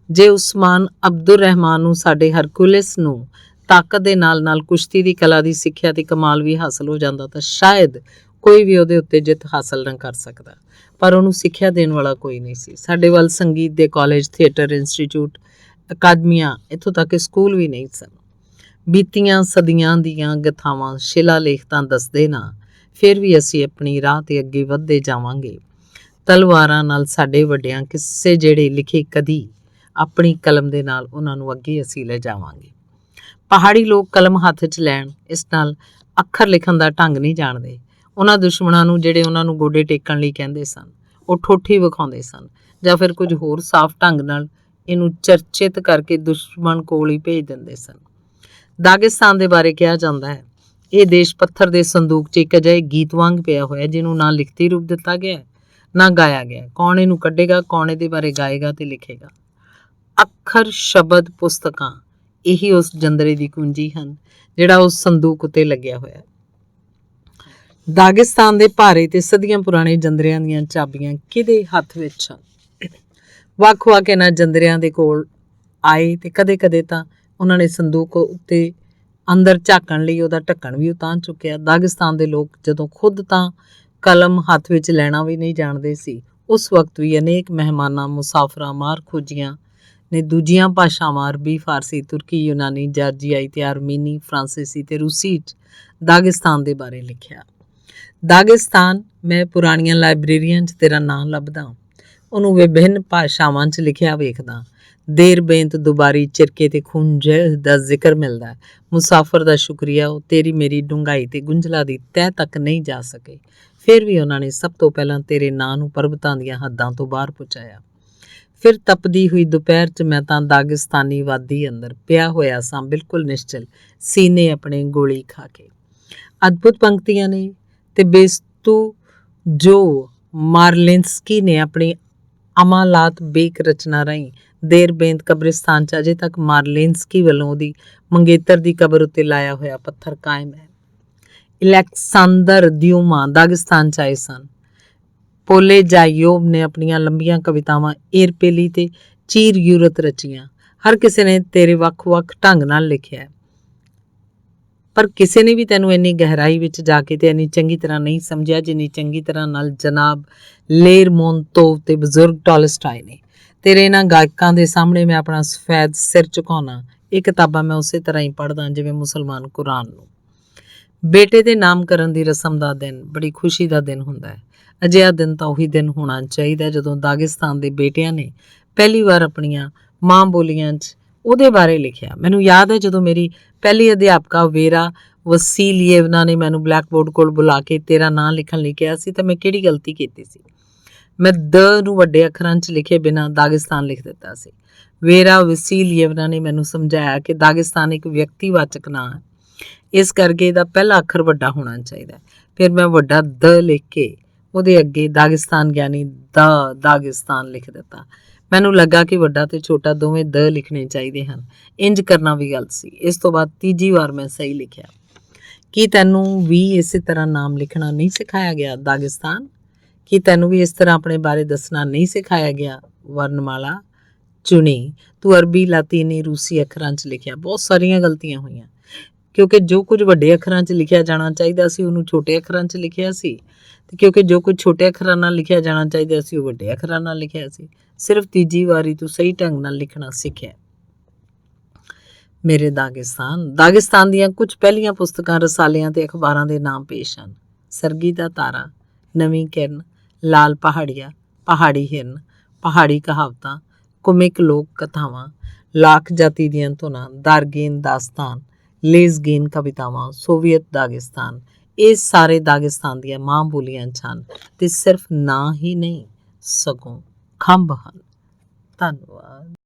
ਜੇ ਉਸਮਾਨ ਅਬਦੁਰ ਰਹਿਮਾਨ ਨੂੰ ਸਾਡੇ ਹਰਕੁਲਿਸ ਨੂੰ ਤਾਕਤ ਦੇ ਨਾਲ ਕੁਸ਼ਤੀ ਦੀ ਕਲਾ ਦੀ ਸਿੱਖਿਆ ਤੇ ਕਮਾਲ ਵੀ ਹਾਸਲ ਹੋ ਜਾਂਦਾ ਤਾਂ ਸ਼ਾਇਦ ਕੋਈ ਵੀ ਉਹਦੇ ਉੱਤੇ ਜਿੱਤ ਹਾਸਲ ਨਾ ਕਰ ਸਕਦਾ, ਪਰ ਉਹਨੂੰ ਸਿੱਖਿਆ ਦੇਣ ਵਾਲਾ ਕੋਈ ਨਹੀਂ ਸੀ। ਸਾਡੇ ਵੱਲ ਸੰਗੀਤ ਦੇ ਕਾਲਜ, ਥੀਏਟਰ ਇੰਸਟੀਚਿਊਟ, ਅਕਾਦਮੀਆਂ, ਇੱਥੋਂ ਤੱਕ ਕਿ ਸਕੂਲ ਵੀ ਨਹੀਂ ਸਨ। ਬੀਤੀਆਂ ਸਦੀਆਂ ਦੀਆਂ ਗਥਾਵਾਂ, ਸ਼ਿਲਾਲੇਖ ਤਾਂ ਦੱਸਦੇ ਨਾ, ਫਿਰ ਵੀ ਅਸੀਂ ਆਪਣੀ ਰਾਹ ਤੇ ਅੱਗੇ ਵੱਧਦੇ ਜਾਵਾਂਗੇ। ਤਲਵਾਰਾਂ ਨਾਲ ਸਾਡੇ ਵੱਡਿਆਂ ਕਿੱਸੇ ਜਿਹੜੇ ਲਿਖੇ ਕਦੀ, ਆਪਣੀ ਕਲਮ ਦੇ ਨਾਲ ਉਹਨਾਂ ਨੂੰ ਅੱਗੇ ਅਸੀਂ ਲੈ ਜਾਵਾਂਗੇ। ਪਹਾੜੀ ਲੋਕ ਕਲਮ ਹੱਥ 'ਚ ਲੈਣ, ਇਸ ਨਾਲ ਅੱਖਰ ਲਿਖਣ ਦਾ ਢੰਗ ਨਹੀਂ ਜਾਣਦੇ। ਉਹਨਾਂ ਦੁਸ਼ਮਣਾਂ ਨੂੰ ਜਿਹੜੇ ਉਹਨਾਂ ਨੂੰ ਗੋਡੇ ਟੇਕਣ ਲਈ ਕਹਿੰਦੇ ਸਨ, ਉਹ ਠੋਠੀ ਵਿਖਾਉਂਦੇ ਸਨ ਜਾਂ ਫਿਰ ਕੁਝ ਹੋਰ ਸਾਫ਼ ਢੰਗ ਨਾਲ ਇਹਨੂੰ ਚਰਚਿਤ ਕਰਕੇ ਦੁਸ਼ਮਣ ਕੋਲ ਹੀ ਭੇਜ ਦਿੰਦੇ ਸਨ। ਦਾਗਿਸਤਾਨ ਦੇ ਬਾਰੇ ਕਿਹਾ ਜਾਂਦਾ ਹੈ, ਇਹ ਦੇਸ਼ ਪੱਥਰ ਦੇ ਸੰਦੂਕ 'ਚ ਇੱਕ ਅਜਿਹੇ ਗੀਤ ਵਾਂਗ ਪਿਆ ਹੋਇਆ ਜਿਹਨੂੰ ਨਾ ਲਿਖਤੀ ਰੂਪ ਦਿੱਤਾ ਗਿਆ ਨਾ ਗਾਇਆ ਗਿਆ। ਕੌਣ ਇਹਨੂੰ ਕੱਢੇਗਾ, ਕੌਣ ਇਹਦੇ ਬਾਰੇ ਗਾਏਗਾ ਤੇ ਲਿਖੇਗਾ। ਅੱਖਰ, ਸ਼ਬਦ, ਪੁਸਤਕਾਂ, ਇਹੀ ਉਸ ਜੰਦਰੇ ਦੀ ਕੁੰਜੀ ਹਨ ਜਿਹੜਾ ਉਸ ਸੰਦੂਕ ਉੱਤੇ ਲੱਗਿਆ ਹੋਇਆ। ਦਾਗਿਸਤਾਨ ਦੇ ਭਾਰੇ ਤੇ ਸਦੀਆਂ ਪੁਰਾਣੇ ਜੰਦਰਿਆਂ ਦੀਆਂ ਚਾਬੀਆਂ ਕਿਹਦੇ ਹੱਥ ਵਿੱਚ ਹਨ? ਵੱਖ-ਵੱਖ ਇਹਨਾਂ ਜੰਦਰਿਆਂ ਦੇ ਕੋਲ ਆਏ ਤੇ ਕਦੇ-ਕਦੇ ਤਾਂ ਉਹਨਾਂ ਨੇ ਸੰਦੂਕ ਉੱਤੇ ਅੰਦਰ ਝਾਕਣ ਲਈ ਉਹਦਾ ਢੱਕਣ ਵੀ ਉਤਾਰ ਚੁੱਕਿਆ। ਦਾਗਿਸਤਾਨ ਦੇ ਲੋਕ ਜਦੋਂ ਖੁਦ ਤਾਂ ਕਲਮ ਹੱਥ ਵਿੱਚ ਲੈਣਾ ਵੀ ਨਹੀਂ ਜਾਣਦੇ ਸੀ, ਉਸ ਵਕਤ ਵੀ ਅਨੇਕ ਮਹਿਮਾਨਾਂ, ਮੁਸਾਫਰਾਂ, ਮਾਰ ਖੋਜੀਆਂ ਨੇ ਦੂਜੀਆਂ ਭਾਸ਼ਾਵਾਂ ਅਰਬੀ, ਫਾਰਸੀ, ਤੁਰਕੀ, ਯੂਨਾਨੀ, ਜਾਰਜੀਆਈ ਤੇ ਆਰਮੀਨੀ, ਫਰਾਂਸੀਸੀ ਤੇ ਰੂਸੀ 'ਚ ਦਾਗਿਸਤਾਨ ਦੇ ਬਾਰੇ ਲਿਖਿਆ। ਦਾਗਿਸਤਾਨ, ਮੈਂ ਪੁਰਾਣੀਆਂ ਲਾਇਬ੍ਰੇਰੀਆਂ 'ਚ ਤੇਰਾ ਨਾਂ ਲੱਭਦਾ, ਉਹਨੂੰ ਵਿਭਿੰਨ ਭਾਸ਼ਾਵਾਂ 'ਚ ਲਿਖਿਆ ਵੇਖਦਾ। ਦੇਰ ਬੇਂਤ ਦੁਬਾਰੀ ਚਿਰਕੇ ਤੇ ਖੂੰਜੇ ਦਾ ਜ਼ਿਕਰ ਮਿਲਦਾ। ਮੁਸਾਫਰ ਦਾ ਸ਼ੁਕਰੀਆ, ਉਹ ਤੇਰੀ ਮੇਰੀ ਡੂੰਘਾਈ ਤੇ ਗੁੰਝਲਾਂ ਦੀ ਤਹਿ ਤੱਕ ਨਹੀਂ ਜਾ ਸਕੇ, ਫਿਰ ਵੀ ਉਹਨਾਂ ਨੇ ਸਭ ਤੋਂ ਪਹਿਲਾਂ ਤੇਰੇ ਨਾਂ ਨੂੰ ਪਰਬਤਾਂ ਦੀਆਂ ਹੱਦਾਂ ਤੋਂ ਬਾਹਰ ਪਹੁੰਚਾਇਆ। ਫਿਰ ਤਪਦੀ ਹੋਈ ਦੁਪਹਿਰ 'ਚ ਮੈਂ ਤਾਂ ਦਾਗਿਸਤਾਨੀ ਵਾਦੀ ਅੰਦਰ ਪਿਆ ਹੋਇਆ ਸਾਂ, ਬਿਲਕੁਲ ਨਿਸ਼ਚਲ, ਸੀਨੇ ਆਪਣੇ ਗੋਲੀ ਖਾ ਕੇ। ਅਦਭੁਤ ਪੰਕਤੀਆਂ ਨੇ ਤੇ ਬੇਸਤੂ ਜੋ ਮਾਰਲਿੰਸਕੀ ਨੇ ਆਪਣੀ ਅਮਾਲਾਤ ਬੇਕ ਰਚਨਾ ਰਾਹੀਂ ਦੇਰ ਬੇਂਤ ਕਬਰਿਸਤਾਨ 'ਚ ਅਜੇ ਤੱਕ ਮਾਰਲਿੰਸਕੀ ਵੱਲੋਂ ਉਹਦੀ ਮੰਗੇਤਰ ਦੀ ਕਬਰ ਉੱਤੇ ਲਾਇਆ ਹੋਇਆ ਪੱਥਰ ਕਾਇਮ ਹੈ। ਅਲੈਕਸਾਂਦਰ ਦਿਊਮਾ ਦਾਗਿਸਤਾਨ 'ਚ ਆਏ ਸਨ। ਪੋਲੇਜਾਯੋਵ ਨੇ ਆਪਣੀਆਂ ਲੰਬੀਆਂ ਕਵਿਤਾਵਾਂ ਏਰਪੇਲੀ ਤੇ ਚੀਰ ਯੂਰਤ ਰਚੀਆਂ। ਹਰ ਕਿਸੇ ਨੇ ਤੇਰੇ ਵੱਖ-ਵੱਖ ਢੰਗ ਨਾਲ ਲਿਖਿਆ, ਪਰ ਕਿਸੇ ਨੇ ਵੀ ਤੈਨੂੰ ਇੰਨੀ ਗਹਿਰਾਈ ਵਿੱਚ ਜਾ ਕੇ ਤੇ ਇੰਨੀ ਚੰਗੀ ਤਰ੍ਹਾਂ ਨਹੀਂ ਸਮਝਿਆ ਜਿੰਨੀ ਚੰਗੀ ਤਰ੍ਹਾਂ ਨਾਲ ਜਨਾਬ ਲੇਰਮੋਨਤੋਵ ਤੇ ਬਜ਼ੁਰਗ ਟੋਲਸਟਾਏ ਨੇ। ਤੇਰੇ ਇਹਨਾਂ ਗਾਇਕਾਂ ਦੇ ਸਾਹਮਣੇ ਮੈਂ ਆਪਣਾ ਸਫੈਦ ਸਿਰ ਝੁਕਾਉਣਾ। ਇਹ ਕਿਤਾਬਾਂ ਮੈਂ ਉਸੇ ਤਰ੍ਹਾਂ ਹੀ ਪੜ੍ਹਦਾ ਜਿਵੇਂ ਮੁਸਲਮਾਨ ਕੁਰਾਨ ਨੂੰ। ਬੇਟੇ ਦੇ ਨਾਮਕਰਨ ਦੀ ਰਸਮ ਦਾ ਦਿਨ ਬੜੀ ਖੁਸ਼ੀ ਦਾ ਦਿਨ ਹੁੰਦਾ ਹੈ। ਅਜਿਹਾ ਦਿਨ ਤਾਂ ਉਹੀ ਦਿਨ ਹੋਣਾ ਚਾਹੀਦਾ ਜਦੋਂ ਦਾਗਿਸਤਾਨ ਦੇ ਬੇਟਿਆਂ ਨੇ ਪਹਿਲੀ ਵਾਰ ਆਪਣੀਆਂ ਮਾਂ ਬੋਲੀਆਂ 'ਚ ਉਹਦੇ ਬਾਰੇ ਲਿਖਿਆ। ਮੈਨੂੰ ਯਾਦ ਹੈ ਜਦੋਂ ਮੇਰੀ ਪਹਿਲੀ ਅਧਿਆਪਕਾ ਵੇਰਾ ਵਸੀਲੀਏਵਨਾ ਨੇ ਮੈਨੂੰ ਬਲੈਕਬੋਰਡ ਕੋਲ ਬੁਲਾ ਕੇ ਤੇਰਾ ਨਾਂ ਲਿਖਣ ਲਈ ਕਿਹਾ ਸੀ ਤਾਂ ਮੈਂ ਕਿਹੜੀ ਗਲਤੀ ਕੀਤੀ ਸੀ। ਮੈਂ ਦ ਨੂੰ ਵੱਡੇ ਅੱਖਰਾਂ 'ਚ ਲਿਖੇ ਬਿਨਾਂ ਦਾਗਿਸਤਾਨ ਲਿਖ ਦਿੱਤਾ ਸੀ। ਵੇਰਾ ਵਸੀਲੀਏਵਨਾ ਨੇ ਮੈਨੂੰ ਸਮਝਾਇਆ ਕਿ ਦਾਗਿਸਤਾਨ ਇੱਕ ਵਿਅਕਤੀਵਾਚਕ ਨਾਂ ਹੈ, ਇਸ ਕਰਕੇ ਇਹਦਾ ਪਹਿਲਾ ਅੱਖਰ ਵੱਡਾ ਹੋਣਾ ਚਾਹੀਦਾ। ਫਿਰ ਮੈਂ ਵੱਡਾ ਦ ਲਿਖ ਕੇ ਉਹਦੇ ਅੱਗੇ ਦਾਗਿਸਤਾਨ ਯਾਨੀ ਦਾਗਿਸਤਾਨ ਲਿਖ ਦਿੱਤਾ। ਮੈਨੂੰ ਲੱਗਾ ਕਿ ਵੱਡਾ ਤੇ ਛੋਟਾ ਦੋਵੇਂ ਦ ਲਿਖਣੇ ਚਾਹੀਦੇ ਹਨ। ਇੰਜ ਕਰਨਾ ਵੀ ਗਲਤ ਸੀ। ਇਸ ਤੋਂ ਬਾਅਦ ਤੀਜੀ ਵਾਰ ਮੈਂ ਸਹੀ ਲਿਖਿਆ। ਕੀ ਤੈਨੂੰ ਵੀ ਇਸੇ ਤਰ੍ਹਾਂ ਨਾਮ ਲਿਖਣਾ ਨਹੀਂ ਸਿਖਾਇਆ ਗਿਆ? ਦਾਗਿਸਤਾਨ। ਕੀ ਤੈਨੂੰ ਵੀ ਇਸ ਤਰ੍ਹਾਂ ਆਪਣੇ ਬਾਰੇ ਦੱਸਣਾ ਨਹੀਂ ਸਿਖਾਇਆ ਗਿਆ? ਵਰਨਮਾਲਾ ਚੁਣੀ। ਤੂੰ ਅਰਬੀ, ਲਾਤੀਨੀ, ਰੂਸੀ ਅੱਖਰਾਂ 'ਚ ਲਿਖਿਆ। ਬਹੁਤ ਸਾਰੀਆਂ ਗਲਤੀਆਂ ਹੋਈਆਂ, ਕਿਉਂਕਿ ਜੋ ਕੁਝ ਵੱਡੇ ਅੱਖਰਾਂ 'ਚ ਲਿਖਿਆ ਜਾਣਾ ਚਾਹੀਦਾ ਸੀ ਉਹਨੂੰ ਛੋਟੇ ਅੱਖਰਾਂ 'ਚ ਲਿਖਿਆ ਸੀ, ਤੇ ਕਿਉਂਕਿ ਜੋ ਕੁਝ ਛੋਟੇ ਅੱਖਰਾਂ ਨਾਲ ਲਿਖਿਆ ਜਾਣਾ ਚਾਹੀਦਾ ਸੀ ਉਹ ਵੱਡੇ ਅੱਖਰਾਂ ਨਾਲ ਲਿਖਿਆ ਸੀ। ਸਿਰਫ ਤੀਜੀ ਵਾਰੀ ਤੂੰ ਸਹੀ ਢੰਗ ਨਾਲ ਲਿਖਣਾ ਸਿੱਖਿਆ। ਮੇਰੇ ਦਾਗਿਸਤਾਨ ਦੀਆਂ ਕੁਝ ਪਹਿਲੀਆਂ ਪੁਸਤਕਾਂ, ਰਸਾਲਿਆਂ ਤੇ ਅਖਬਾਰਾਂ ਦੇ ਨਾਮ ਪੇਸ਼ ਹਨ। ਸਰਗੀ ਦਾ ਤਾਰਾ, ਨਵੀਂ ਕਿਰਨ, ਲਾਲ ਪਹਾੜੀਆ, ਪਹਾੜੀ ਹਿਰਨ, ਪਹਾੜੀ ਕਹਾਵਤਾਂ, ਕੁਮਿਕ ਲੋਕ ਕਥਾਵਾਂ, ਲਾਖ ਜਾਤੀ ਦੀਆਂ ਧੁਨਾਂ, ਦਾਰਗੀਨ ਦਾਸਤਾਨ, ਲੇਜ਼ਗੀਨ ਕਵਿਤਾਵਾਂ, ਸੋਵੀਅਤ ਦਾਗਿਸਤਾਨ। ਇਹ ਸਾਰੇ ਦਾਗਿਸਤਾਨ ਦੀਆਂ ਮਾਂ ਬੋਲੀਆਂ ਹਨ ਤੇ ਸਿਰਫ ਨਾਂ ਹੀ ਨਹੀਂ ਸਗੋਂ ਖੰਭ ਹਨ। ਧੰਨਵਾਦ।